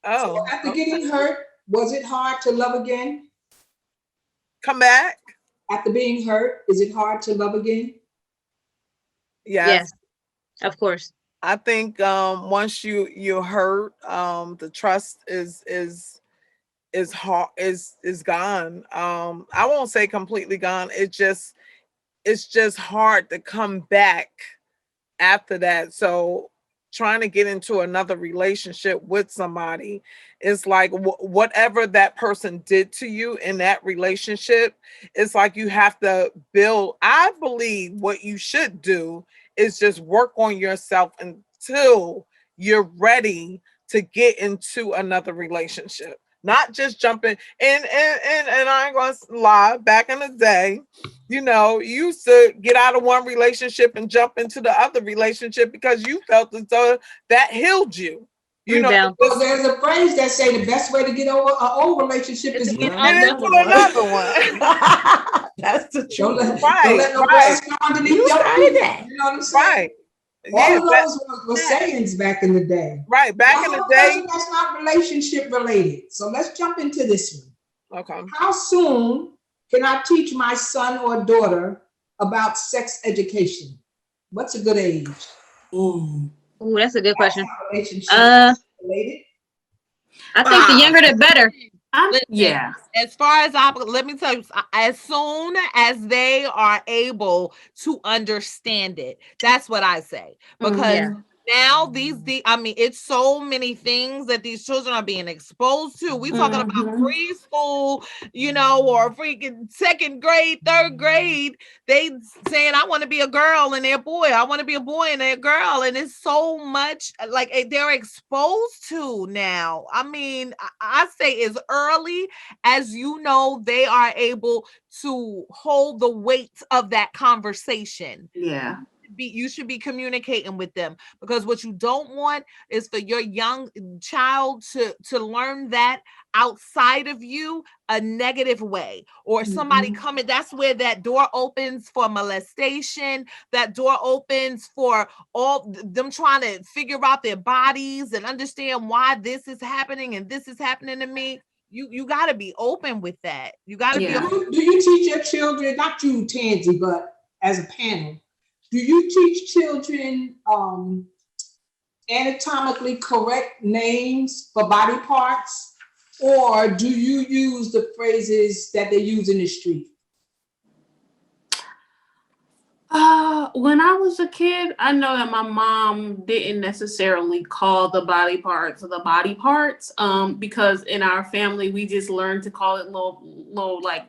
Oh. So after getting hurt, was it hard to love again? Come back. After being hurt, is it hard to love again? Yes. Of course. I think once you're hurt, the trust is gone. I won't say completely gone. It's just hard to come back after that. So trying to get into another relationship with somebody is like whatever that person did to you in that relationship, it's like you have to build. I believe what you should do is just work on yourself until you're ready to get into another relationship. Not just jumping and I ain't gonna lie, back in the day, you used to get out of one relationship and jump into the other relationship because you felt as though that healed you. Well, there's a phrase that say the best way to get over an old relationship is to get into another one. That's the truth. Don't let no grass grow underneath your feet. You know what I'm saying? All of those were sayings back in the day. Right, back in the day. That's not relationship related. So let's jump into this one. Okay. How soon can I teach my son or daughter about sex education? What's a good age? Ooh, that's a good question. Relationship related. I think the younger the better. Listen, Yeah. as far as let me tell you, as soon as they are able to understand it, that's what I say. Because now I mean, it's so many things that these children are being exposed to. We talking about preschool, you know, or freaking second grade, third grade. They saying, I want to be a girl and they're a boy. I want to be a boy and they're a girl. And it's so much like they're exposed to now. I mean, I say as early as you know, they are able to hold the weight of that conversation. Yeah. You should be communicating with them, because what you don't want is for your young child to learn that outside of you a negative way, or somebody coming. That's where that door opens for molestation. That door opens for all them trying to figure out their bodies and understand why this is happening and this is happening to me. You got to be open with that. You got to be open. Do you teach your children, not you, Tansy, but as a panel, do you teach children anatomically correct names for body parts, or do you use the phrases that they use in the street? When I was a kid, I know that my mom didn't necessarily call the body parts because in our family we just learned to call it little like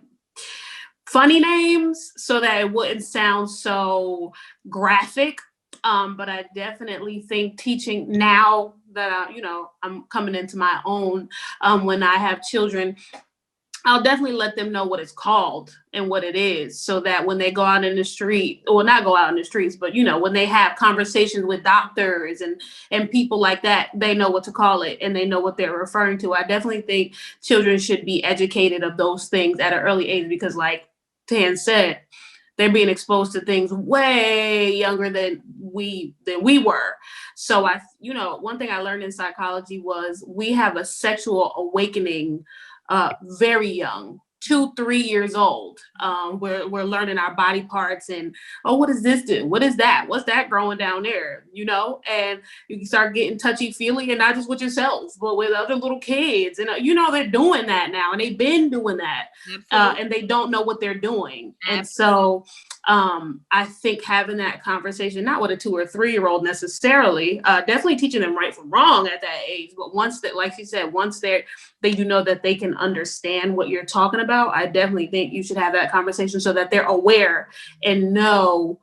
funny names so that it wouldn't sound so graphic. But I definitely think teaching now that I'm coming into my own, when I have children, I'll definitely let them know what it's called and what it is, so that when they go out in the street, or not go out in the streets, but when they have conversations with doctors and people like that, they know what to call it and they know what they're referring to. I definitely think children should be educated of those things at an early age, because like Tan said, they're being exposed to things way younger than we were. So one thing I learned in psychology was we have a sexual awakening very young, 2-3 years old. We're learning our body parts and, oh, what does this do? What is that? What's that growing down there? And you can start getting touchy-feely, and not just with yourself, but with other little kids. And they're doing that now, and they've been doing that, and they don't know what they're doing. And so I think having that conversation, not with a 2 or 3 year old necessarily, definitely teaching them right from wrong at that age. But once that, like you said, once that they can understand what you're talking about, I definitely think you should have that conversation so that they're aware and know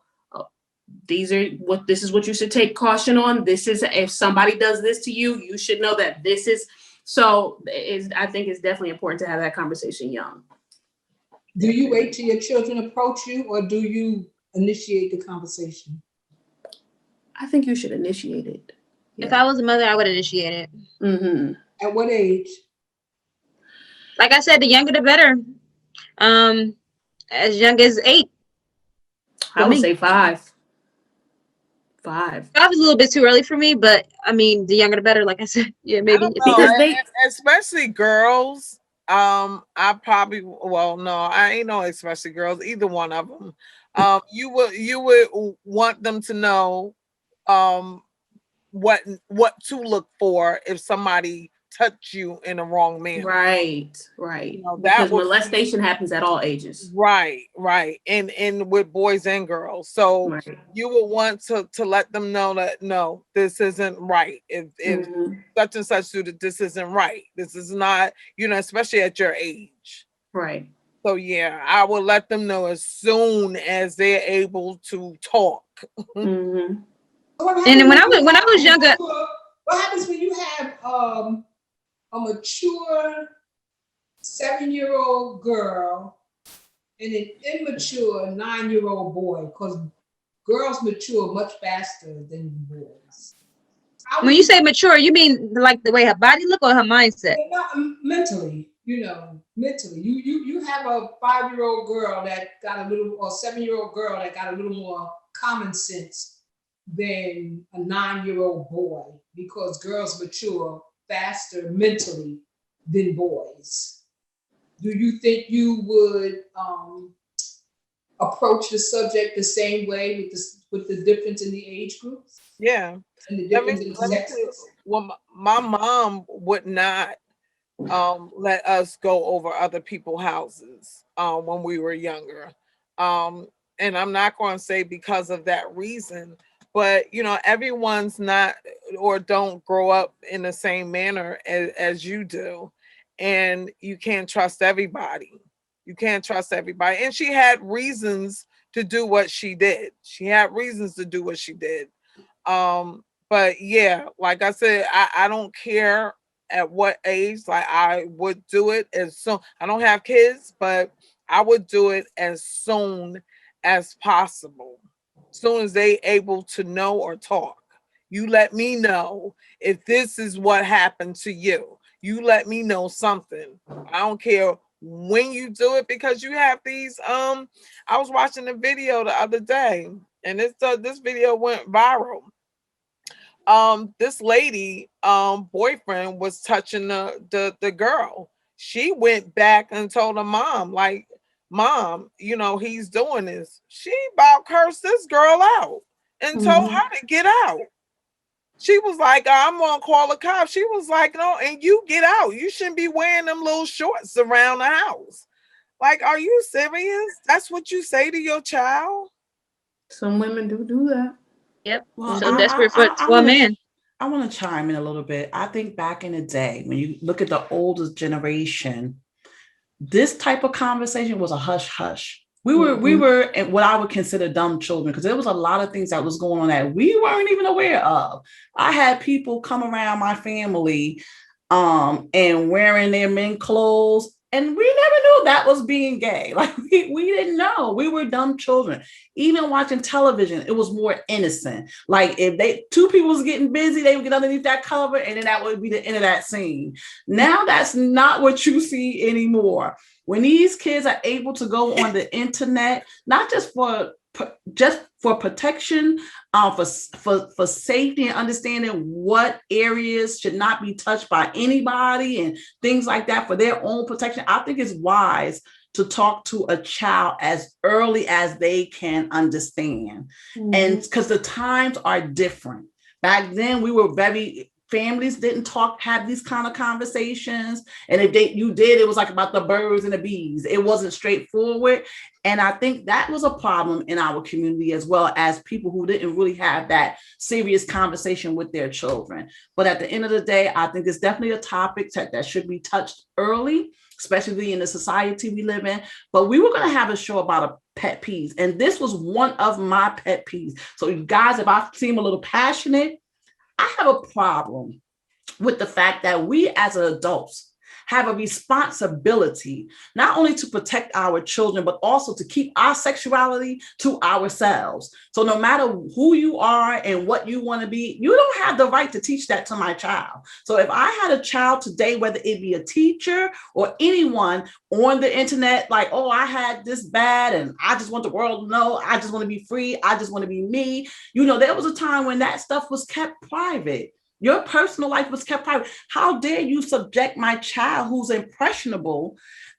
this is what you should take caution on. This is, if somebody does this to you, you should know that this is. So I think it's definitely important to have that conversation young. Do you wait till your children approach you, or do you initiate the conversation? I think you should initiate it. Yeah. If I was a mother, I would initiate it. Mm-hmm. At what age? Like I said, the younger the better. As young as 8. I would say 5. 5 is a little bit too early for me, but I mean, the younger the better. Like I said, yeah, maybe because especially girls. I probably, well, no, I ain't no especially girls, either one of them. You would want them to know what to look for if somebody touch you in a wrong manner. Right. Because molestation happens at all ages. Right. And with boys and girls. So you will want to let them know that no, this isn't right. If such and such do that, this isn't right. This is not, especially at your age. Right. So yeah, I will let them know as soon as they're able to talk. And when I was younger, what happens when you have a mature 7-year-old girl and an immature 9-year-old boy? Because girls mature much faster than boys. When you say mature, you mean like the way her body look or her mindset? Mentally, mentally. You have a 5-year-old girl that got a little, or 7-year-old girl that got a little more common sense than a 9-year-old boy, because girls mature faster mentally than boys. do you think you would approach the subject the same way with the difference in the age groups Yeah. and the Let me difference in let me tell you, sexes? well, my mom would not let us go over other people's houses when we were younger. And I'm not going to say because of that reason, but everyone's not or don't grow up in the same manner as you do. And you can't trust everybody. You can't trust everybody. And she had reasons to do what she did. She had reasons to do what she did. But yeah, like I said, I don't care at what age. Like I would do it as soon. I don't have kids, but I would do it as soon as possible. Soon as they able to know or talk. You let me know if this is what happened to you. You let me know something. I don't care when you do it because you have these I was watching a video the other day and this video went viral. This lady boyfriend was touching the girl. She went back and told her mom, like, mom, he's doing this. She about cursed this girl out and told her to get out. She was like, I'm gonna call the cops. She was like, no, and you get out. You shouldn't be wearing them little shorts around the house. Like, are you serious? That's what you say to your child? Some women do that. Yep. Well, So desperate for a man. I want to chime in a little bit. I think back in the day, when you look at the oldest generation, this type of conversation was a hush hush. We were in what I would consider dumb children because there was a lot of things that was going on that we weren't even aware of. I had people come around my family and wearing their men clothes, and we never knew that was being gay. Like we didn't know. We were dumb children. Even watching television, it was more innocent. Like if two people was getting busy, they would get underneath that cover, and then that would be the end of that scene. Now that's not what you see anymore. When these kids are able to go on the internet, not just for protection, for safety and understanding what areas should not be touched by anybody and things like that for their own protection, I think it's wise to talk to a child as early as they can understand. And because the times are different. Back then, families didn't have these kind of conversations. And if you did, it was like about the birds and the bees. It wasn't straightforward. And I think that was a problem in our community as well as people who didn't really have that serious conversation with their children. But at the end of the day, I think it's definitely a topic that should be touched early, especially in the society we live in. But we were going to have a show about a pet peeves. And this was one of my pet peeves. So you guys, if I seem a little passionate, I have a problem with the fact that we as adults have a responsibility not only to protect our children, but also to keep our sexuality to ourselves. So no matter who you are and what you want to be, you don't have the right to teach that to my child. So if I had a child today, whether it be a teacher or anyone on the internet, like, oh, I had this bad and I just want the world to know, I just want to be free, I just want to be me. There was a time when that stuff was kept private. Your personal life was kept private. How dare you subject my child who's impressionable?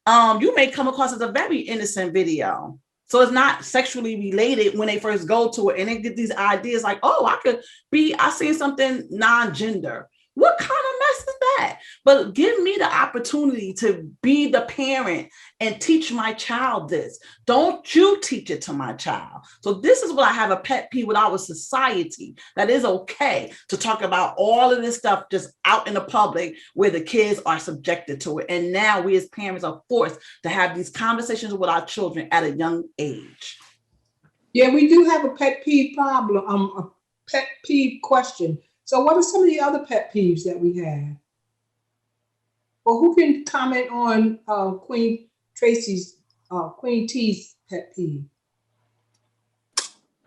You may come across as a very innocent video. So it's not sexually related when they first go to it and they get these ideas like, oh, I seen something non-gender. What kind of mess is that? But give me the opportunity to be the parent and teach my child this. Don't you teach it to my child. So this is what I have a pet peeve with our society, that is okay to talk about all of this stuff just out in the public where the kids are subjected to it. And now we as parents are forced to have these conversations with our children at a young age. Yeah, we do have a pet peeve problem, a pet peeve question. So what are some of the other pet peeves that we have? Well, who can comment on Queen T's pet peeve?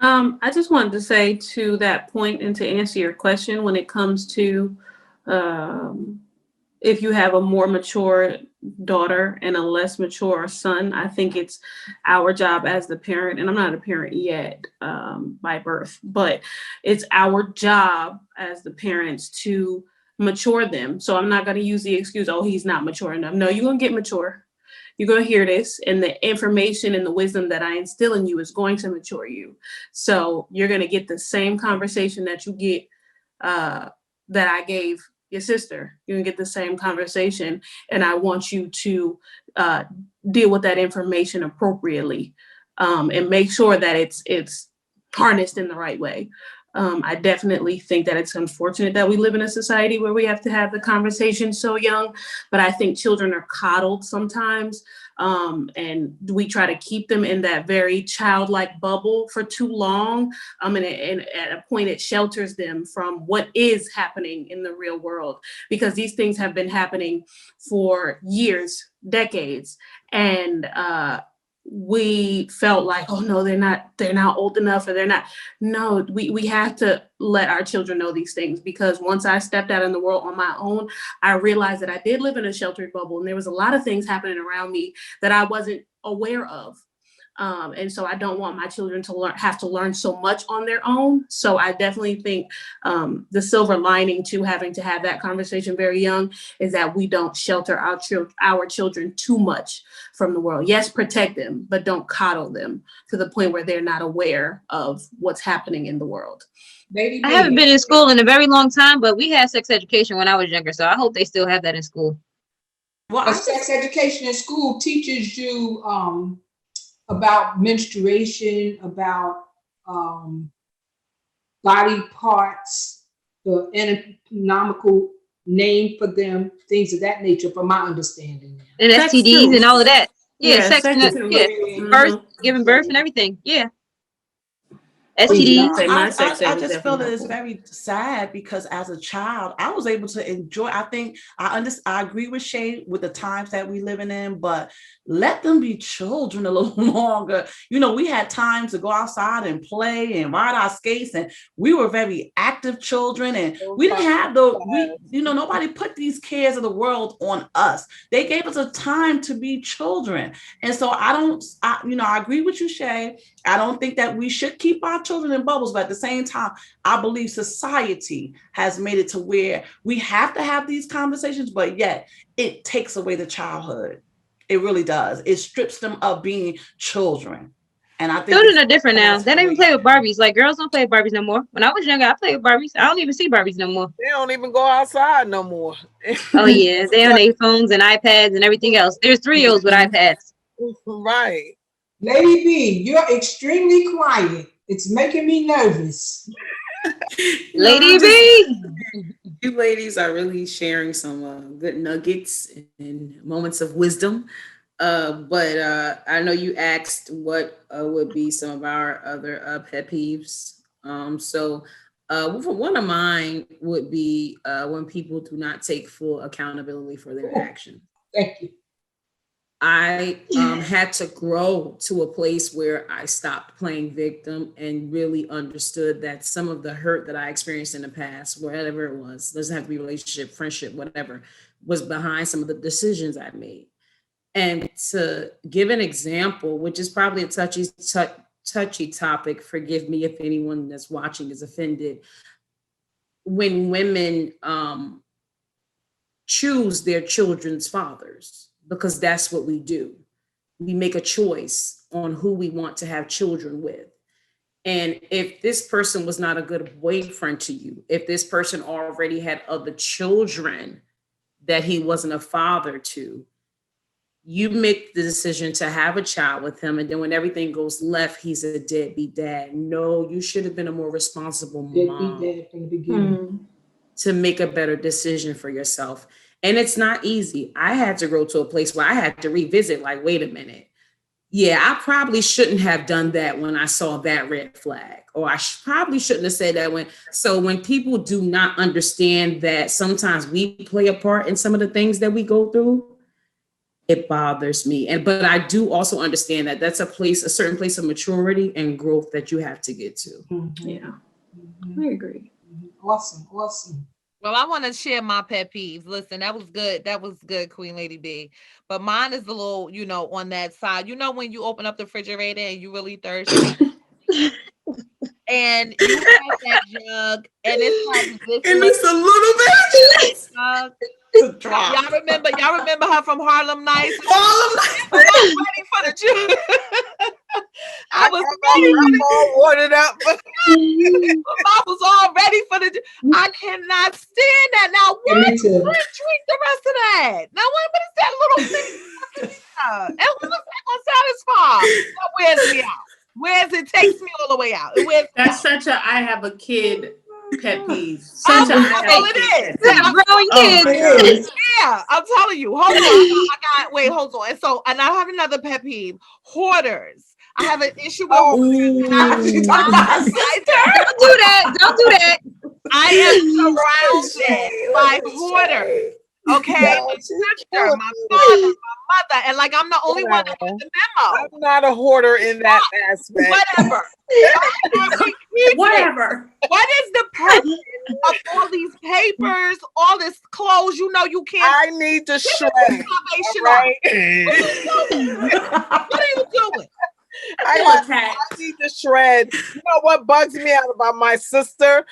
I just wanted to say to that point and to answer your question when it comes to if you have a more mature daughter and a less mature son, I think it's our job as the parent, and I'm not a parent yet by birth, but it's our job as the parents to mature them. So I'm not going to use the excuse, oh, he's not mature enough. No, you're going to get mature. You're going to hear this, and the information and the wisdom that I instill in you is going to mature you. So you're going to get the same conversation that you get that I gave your sister. You're going to get the same conversation, and I want you to deal with that information appropriately, and make sure that it's harnessed in the right way. I definitely think that it's unfortunate that we live in a society where we have to have the conversation so young, but I think children are coddled sometimes, and we try to keep them in that very childlike bubble for too long, and at a point it shelters them from what is happening in the real world, because these things have been happening for years, decades, and we felt like, oh no, they're not old enough, or they're not. No, we have to let our children know these things, because once I stepped out in the world on my own, I realized that I did live in a sheltered bubble, and there was a lot of things happening around me that I wasn't aware of. And so I don't want my children to have to learn so much on their own. So I definitely think the silver lining to having to have that conversation very young is that we don't shelter our children too much from the world. Yes, protect them, but don't coddle them to the point where they're not aware of what's happening in the world. Lady I B. haven't been in school in a very long time, but we had sex education when I was younger, so I hope they still have that in school. Well, Sex education in school teaches you about menstruation, about body parts, the anatomical name for them, things of that nature, from my understanding. And Sex STDs too. and all of that. Yeah, Yeah, sex sex and too. yeah, birth, giving birth and everything. Yeah. STDs. Say my sex ed I was just feel that definitely it's helpful. very sad, because as a child, I was able to enjoy. I think I agree with Shay with the times that we living in, but let them be children a little longer. You know, we had time to go outside and play and ride our skates, and we were very active children, and we didn't have nobody put these cares of the world on us. They gave us a time to be children. And so I agree with you, Shay. I don't think that we should keep our children in bubbles, but at the same time, I believe society has made it to where we have to have these conversations, but yet it takes away the childhood. It really does. It strips them of being children. And I think Children are different now. They don't even play with Barbies. Like, girls don't play with Barbies no more. When I was younger, I played with Barbies. I don't even see Barbies no more. They don't even go outside no more. Oh yeah, they on their phones and iPads and everything else. There's 3-year-olds with iPads. Right. Lady B, you're extremely quiet. It's making me nervous. Lady B. You ladies are really sharing some good nuggets and moments of wisdom. But I know you asked what would be some of our other pet peeves. So one of mine would be when people do not take full accountability for their actions. Thank you. I had to grow to a place where I stopped playing victim and really understood that some of the hurt that I experienced in the past, whatever it was, doesn't have to be relationship, friendship, whatever, was behind some of the decisions I made. And to give an example, which is probably a touchy topic, forgive me if anyone that's watching is offended, when women choose their children's fathers, because that's what we do. We make a choice on who we want to have children with. And if this person was not a good boyfriend to you, if this person already had other children that he wasn't a father to, you make the decision to have a child with him. And then when everything goes left, he's a deadbeat dad. No, you should have been a more responsible mom From the beginning. to make a better decision for yourself. And it's not easy. I had to grow to a place where I had to revisit, like, wait a minute. Yeah, I probably shouldn't have done that when I saw that red flag, or I probably shouldn't have said that when people do not understand that sometimes we play a part in some of the things that we go through, it bothers me. But I do also understand that that's a certain place of maturity and growth that you have to get to. Mm-hmm. Yeah, Mm-hmm. I agree. Awesome. Well, I want to share my pet peeves. Listen, that was good. That was good, Queen Lady B. But mine is a little, on that side. When you open up the refrigerator and you really thirsty, and you have that jug, and it's like this, and it's a little bit. Y'all remember her from Harlem Nights? Harlem I was ready for the juice. I was I'm all watered up. I was all ready for the. I cannot stand that. Now, Yeah, what? me too. Drink the rest of that. Now, what is that little thing? And what is that going to satisfy? That wears me out. It takes me all the way out. That's such a I have a kid pet peeve. Oh, Such a I have well, a it kid is. pet peeve. Growing It kids. is. Yeah, I'm telling you. Hold on. Wait, hold on. And I have another pet peeve. Hoarders. I have an issue with hoarders. She talking about her sister. Don't do that. Don't do that. I am surrounded by hoarders. Okay, my sister, my father, my mother, and like I'm the only one that got the memo. I'm not a hoarder in that aspect. Whatever. Whatever. What is the purpose of all these papers, all this clothes? You know you can't. I need to shred. Right? What are you doing? I need to shred. You know what bugs me out about my sister?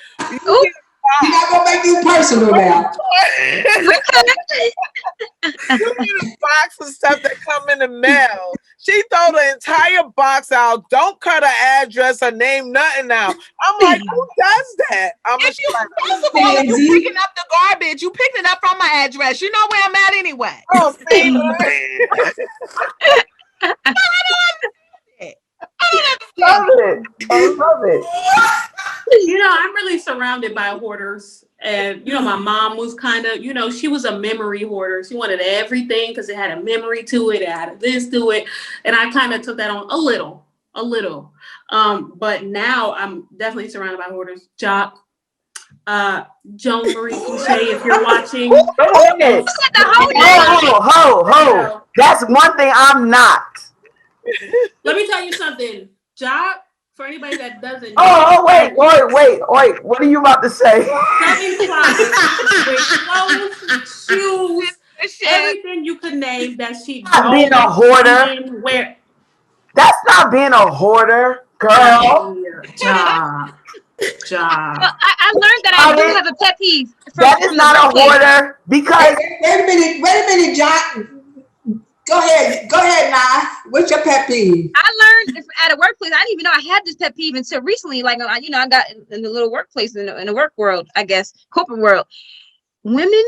You're not gonna make this personal now. You need a box of stuff that come in the mail. She throw the entire box out. Don't cut her address, her name, nothing out. I'm like, who does that? If you picking up the garbage, you picked it up from my address. You know where I'm at anyway. Oh, see, Love it. I love it. You know, I'm really surrounded by hoarders. And, you know, my mom was kind of, you know, she was a memory hoarder. She wanted everything because it had a memory to it. It had this to it. And I kind of took that on a little. But now I'm definitely surrounded by hoarders. Jock, Joan Marie Couché, if you're watching. Ho. That's one thing I'm not. Let me tell you something. Jock, for anybody that doesn't know. Wait. What are you about to say? With clothes, shoes, everything you could name that she not being a hoarder. That's not being a hoarder, girl. Job. Well, I learned that I do have a pet peeve. That is not a hoarder because. Wait a minute, John. Go ahead, Nah. What's your pet peeve? I learned at a workplace. I didn't even know I had this pet peeve until recently. Like, you know, I got in the little workplace in the work world, I guess, corporate world. Women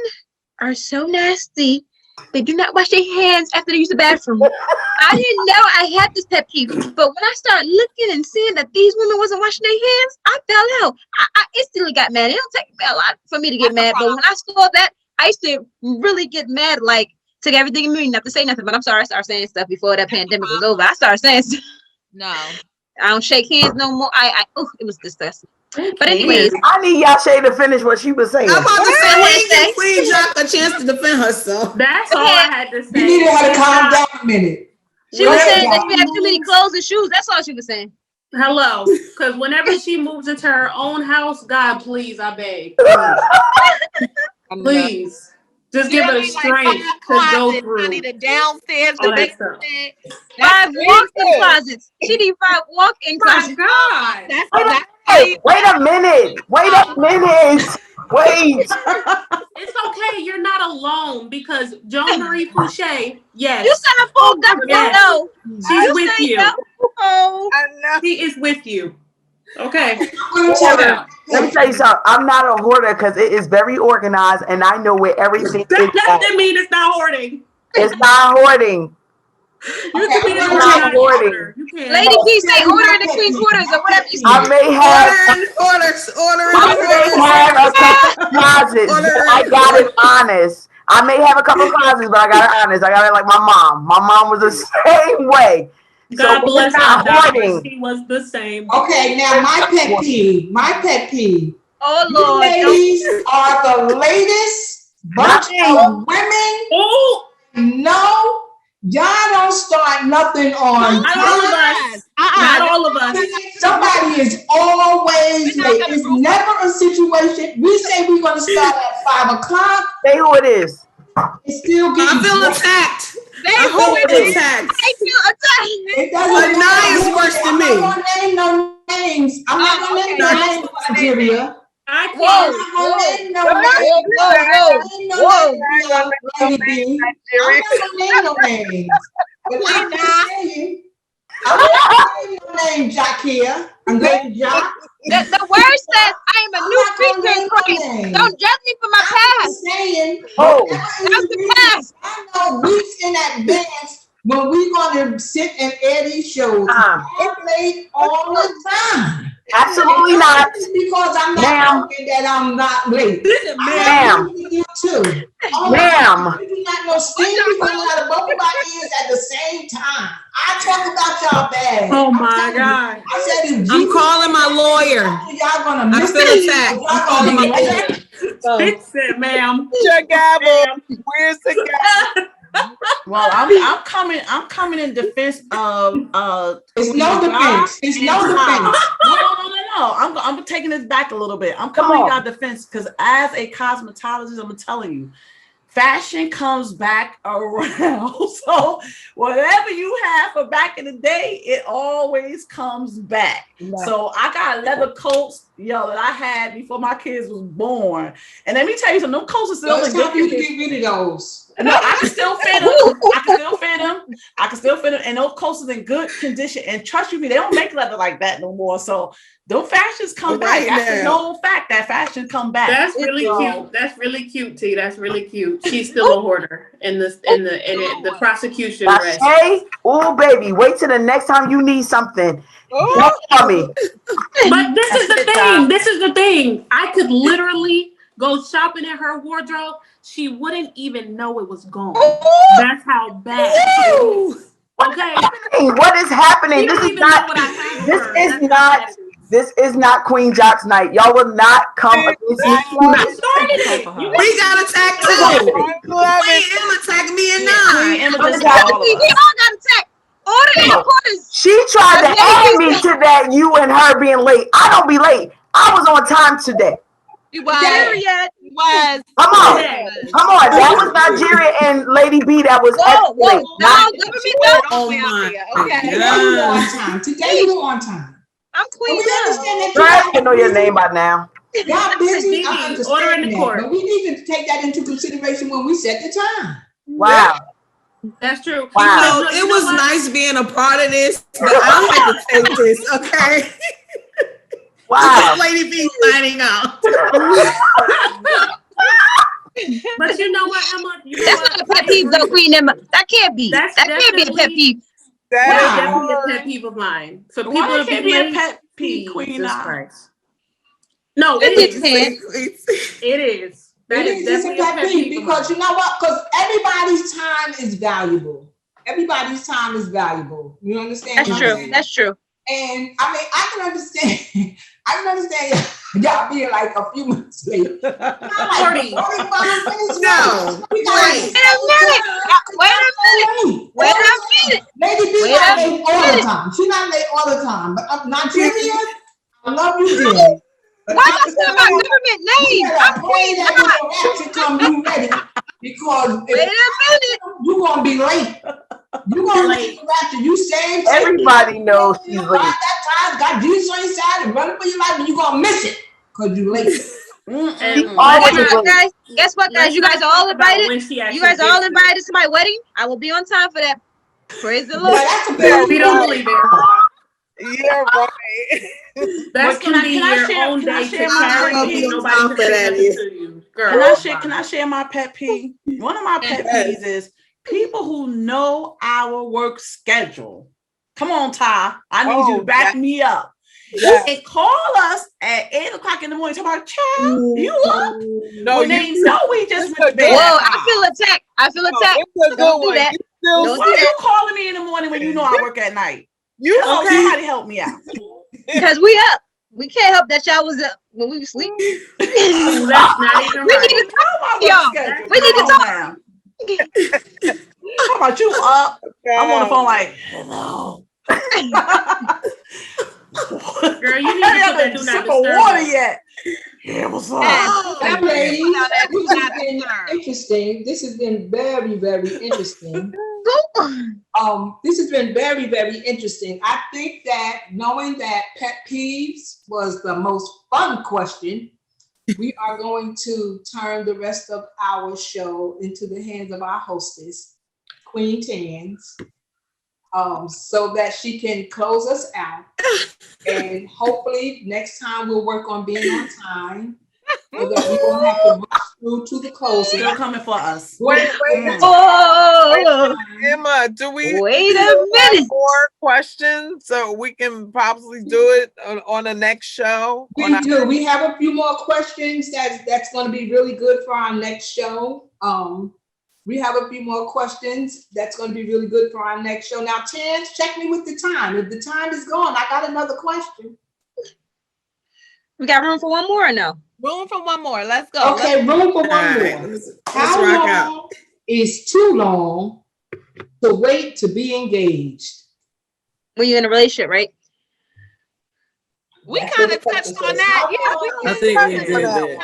are so nasty. They do not wash their hands after they use the bathroom. I didn't know I had this pet peeve, but when I started looking and seeing that these women wasn't washing their hands, I fell out. I instantly got mad. It don't take me a lot for me to get mad, but when I saw that, I used to really get mad. Like, took everything in me not to say nothing, but I'm sorry I started saying stuff before that pandemic was over. I started saying stuff. No, I don't shake hands no more. It was disgusting. But anyways, I need Yashay to finish what she was saying. I'm about to say, we ain't give Queen Jock a chance to defend herself. That's all I had to say. You needed her to calm down a minute. She was saying that she had too many clothes and shoes. That's all she was saying. Hello, because whenever she moves into her own house, God, please, I beg. Please. Just give her the strength to go through. I need a downstairs, the basement. 5 walk-in closets. She need 5 walk-in closets. God. Wait a minute. It's okay. You're not alone because Joan Marie Couché, yes. You said a full government no. She's with you. No. She is with you. Okay. Let me tell you something. I'm not a hoarder because it is very organized and I know where everything is. That doesn't mean it's not hoarding. It's not hoarding. You can be not hoarding. Lady P say order in the Queenz Quarters or whatever you say. I may have a couple closets, but I got it honest. I may have a couple closets, but I got it honest. I got it like my mom. My mom was the same way. God so bless her. She was the same. Okay, now my pet peeve. Oh Lord, you ladies are the latest bunch of women. Oh no. Y'all don't start nothing on not all of us. Not all of us. Somebody is always late. It's never a situation. We say we're going to start at 5 o'clock. Say who it is. It's still getting. I feel attacked. I feel attacked. I feel attacked. It doesn't matter. Is worse than me. I'm not going to name no names. I'm not going to name no names, Nigeria. I Whoa, can't. I'm not gonna name no names. Lady B. I'm not gonna name no names. But I'm just saying. I'm not gonna name no name, Jack here. I'm going to Jack. The word says I am a new creature in Christ. Don't judge me for my I'm past. just saying. Oh, That's the past. I know weeks in advance when we're gonna sit and air these shows. I'm late all the time. absolutely not. It's because I'm Ma'am. not working that I'm not late. Ma'am. You too. Ma'am. You do not know steam be coming out of both of my ears at the same time. I talk about y'all bad. Oh I'm my telling you. God. I said if I'm Jesus calling my lawyer. y'all gonna I miss feel it. attacked. Y'all gonna be late. Fix it, ma'am. Your gavel. Where's the gavel? Well, I'm coming in defense of It's no defense. It's no defense. No. I'm taking this back a little bit. I'm coming in y'all defense because as a cosmetologist, I'm telling you, fashion comes back around. So whatever you have for back in the day, it always comes back. Right. So I got leather coats, that I had before my kids was born. And let me tell you something, them coats are still in good condition. Get rid of those. No, I can still fit them. I can still fit them. And those coats are in good condition. And trust you me, they don't make leather like that no more. So those fashions come back. That's a known fact that fashion come back. That's really cute. That's really cute, T. That's really cute. She's still a hoarder in the prosecution. Hey, oh baby, wait till the next time you need something. Don't tell me. But this is the thing. This is the thing. I could literally go shopping in her wardrobe. She wouldn't even know it was gone. That's how bad. Okay. What is happening? This is not Queen Jock's night. Y'all will not come against me. We got attacked too. Queen Emma attacked me and nine. We all got attacked. Order in quarters. She tried to add me to that, you and her being late. I don't be late. I was on time today. You was. Come on. That was Nigeria and Lady B. That was late. Oh my. Okay. Today you on time. I'm Queen. We understand that. Girl, you know your name by now. Y'all busy. I Order in understand the that, court. but we need to take that into consideration when we set the time. Wow. That's true. Wow. It was nice being a part of this, but I have to take this, okay? Wow. Lady B signing out. But you know what, Emma? That's not a pet peeve, though, Queen Emma. That can't be. That can't be a pet peeve. That's definitely a pet peeve of mine. For people to be a pet peeve, Queen. No, it is. It is. That is definitely a pet peeve because you know what? Because everybody's time is valuable. Everybody's time is valuable. You understand? That's true. That's true. And I mean, I can understand. Y'all being like a few minutes late. Not like 45 minutes. No. Wait a minute. Lady B not late all the time. She's not late all the time. But Nigeria, I love you, dear. Why am I saying my government name? I'm Queen. To come you ready because wait a minute. You're gonna be late. You're gonna late. You saved. Everybody knows she's late. That time got Jesus on your side and running for your life, and you're gonna miss it because you late. Guys, guess what, guys? You guys are all invited. You guys are all invited to my wedding. I will be on time for that. Praise the Lord. We don't believe it. Yeah, right. That's gonna be your own day to carry. Can I share my pet peeve? One of my pet peeves is people who know our work schedule. Come on, Ty. I need you to back me up. You can call us at 8:00 in the morning. Talk about, child, you up? No, they know we just went to bed. Whoa, I feel attacked. Don't do that. Why are you calling me in the morning when you know I work at night? Somebody help me out. Because we up. We can't help that y'all was up when we were sleeping. That's not even we need to talk, y'all. We need to talk. How about you up? I'm on the phone like, hello. Girl, you need to put that do not disturb water yet. Yeah, what's up? Ladies, this has been interesting. This has been very, very interesting. This has been very, very interesting. I think that knowing that pet peeves was the most fun question, we are going to turn the rest of our show into the hands of our hostess, Queen Tans, so that she can close us out. And hopefully next time we'll work on being on time so that we won't have to rush through to the closing. Still coming for us. Wait, Oh, Emma, do we wait a have minute. more questions so we can possibly do it on the next show? We do. We have a few more questions that's going to be really good for our next show. We have a few more questions that's going to be really good for our next show. Now, Tans, check me with the time. If the time is gone, I got another question. We got room for one more or no? Room for one more. Let's go. Okay, room for one more. How long is too long to wait to be engaged? When you're in a relationship, right? We kind of touched on that. Yeah, I think we did that.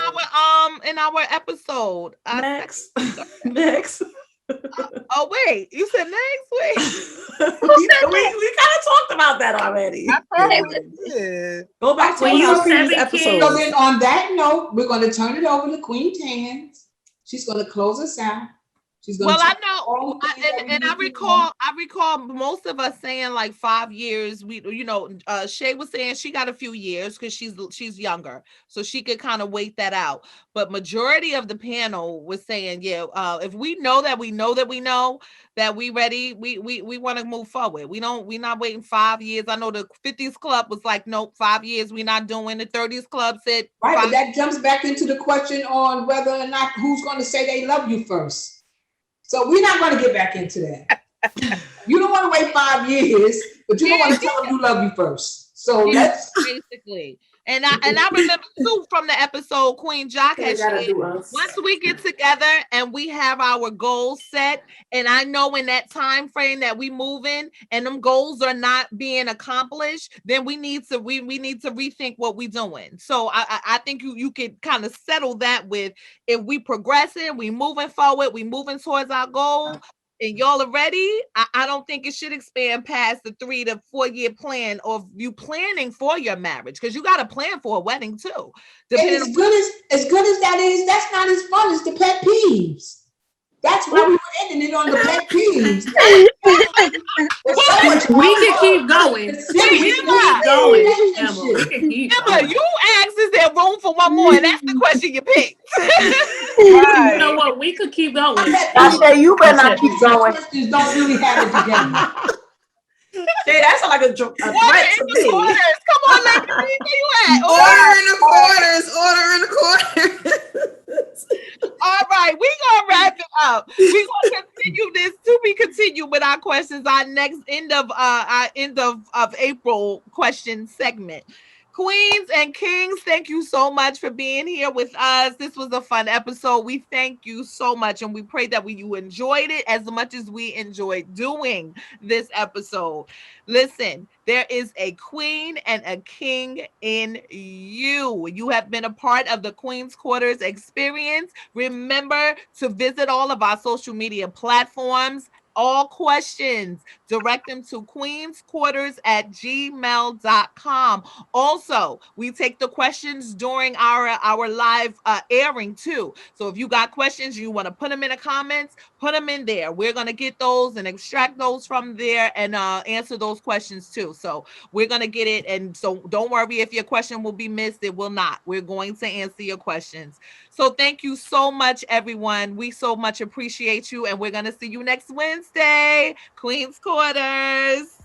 In our episode. Next. Next. Oh wait, you said next week. we kind of talked about that already. Go back to our previous episode. So then on that note, we're going to turn it over to Queen Tans. She's going to close us out. Well, I know, and I recall most of us saying like 5 years. Shay was saying she got a few years because she's younger, so she could kind of wait that out. But majority of the panel was saying, if we know that we ready, we want to move forward. We're not waiting 5 years. I know the 50s club was like, nope, 5 years we're not doing. The 30s club said right, but that jumps back into the question on whether or not who's going to say they love you first. So we're not going to get back into that. You don't want to wait 5 years, but you don't want to tell them you love you first. So let's basically. And I remember too from the episode Queen Jock had shared, once we get together and we have our goals set, and I know in that time frame that we move in and them goals are not being accomplished, then we need to rethink what we're doing. So I think you could kind of settle that with, if we progressing, we moving forward, we moving towards our goal, and y'all are ready, I don't think it should expand past the 3 to 4 year plan of you planning for your marriage, because you got to plan for a wedding too. And as good as that is, that's not as fun as the pet peeves. That's why we were ending it on the pet peeves. We can keep going. Emma, you asked, is there room for one more? And that's the question you picked. Right. You know what? We could keep going. I say you better not keep going. Questions don't really have it together. Hey, that sounds like a threat to me. Quarters. Come on, lady. Where you at? Order in the quarters. Order in the quarters. All right, we're gonna wrap it up. We're gonna continue this to be continued with our questions. Our next end of April question segment. Queens and Kings, thank you so much for being here with us. This was a fun episode. We thank you so much, and we pray that you enjoyed it as much as we enjoyed doing this episode. Listen, there is a queen and a king in you. You have been a part of the Queenz Quarters Experience. Remember to visit all of our social media platforms. All questions, direct them to queenzquarters@gmail.com. Also, we take the questions during our live airing too. So if you got questions, you want to put them in the comments, put them in there. We're going to get those and extract those from there and answer those questions too. So we're going to get it. And so don't worry if your question will be missed. It will not. We're going to answer your questions. So thank you so much, everyone. We so much appreciate you. And we're going to see you next Wednesday. Queenz Quarters.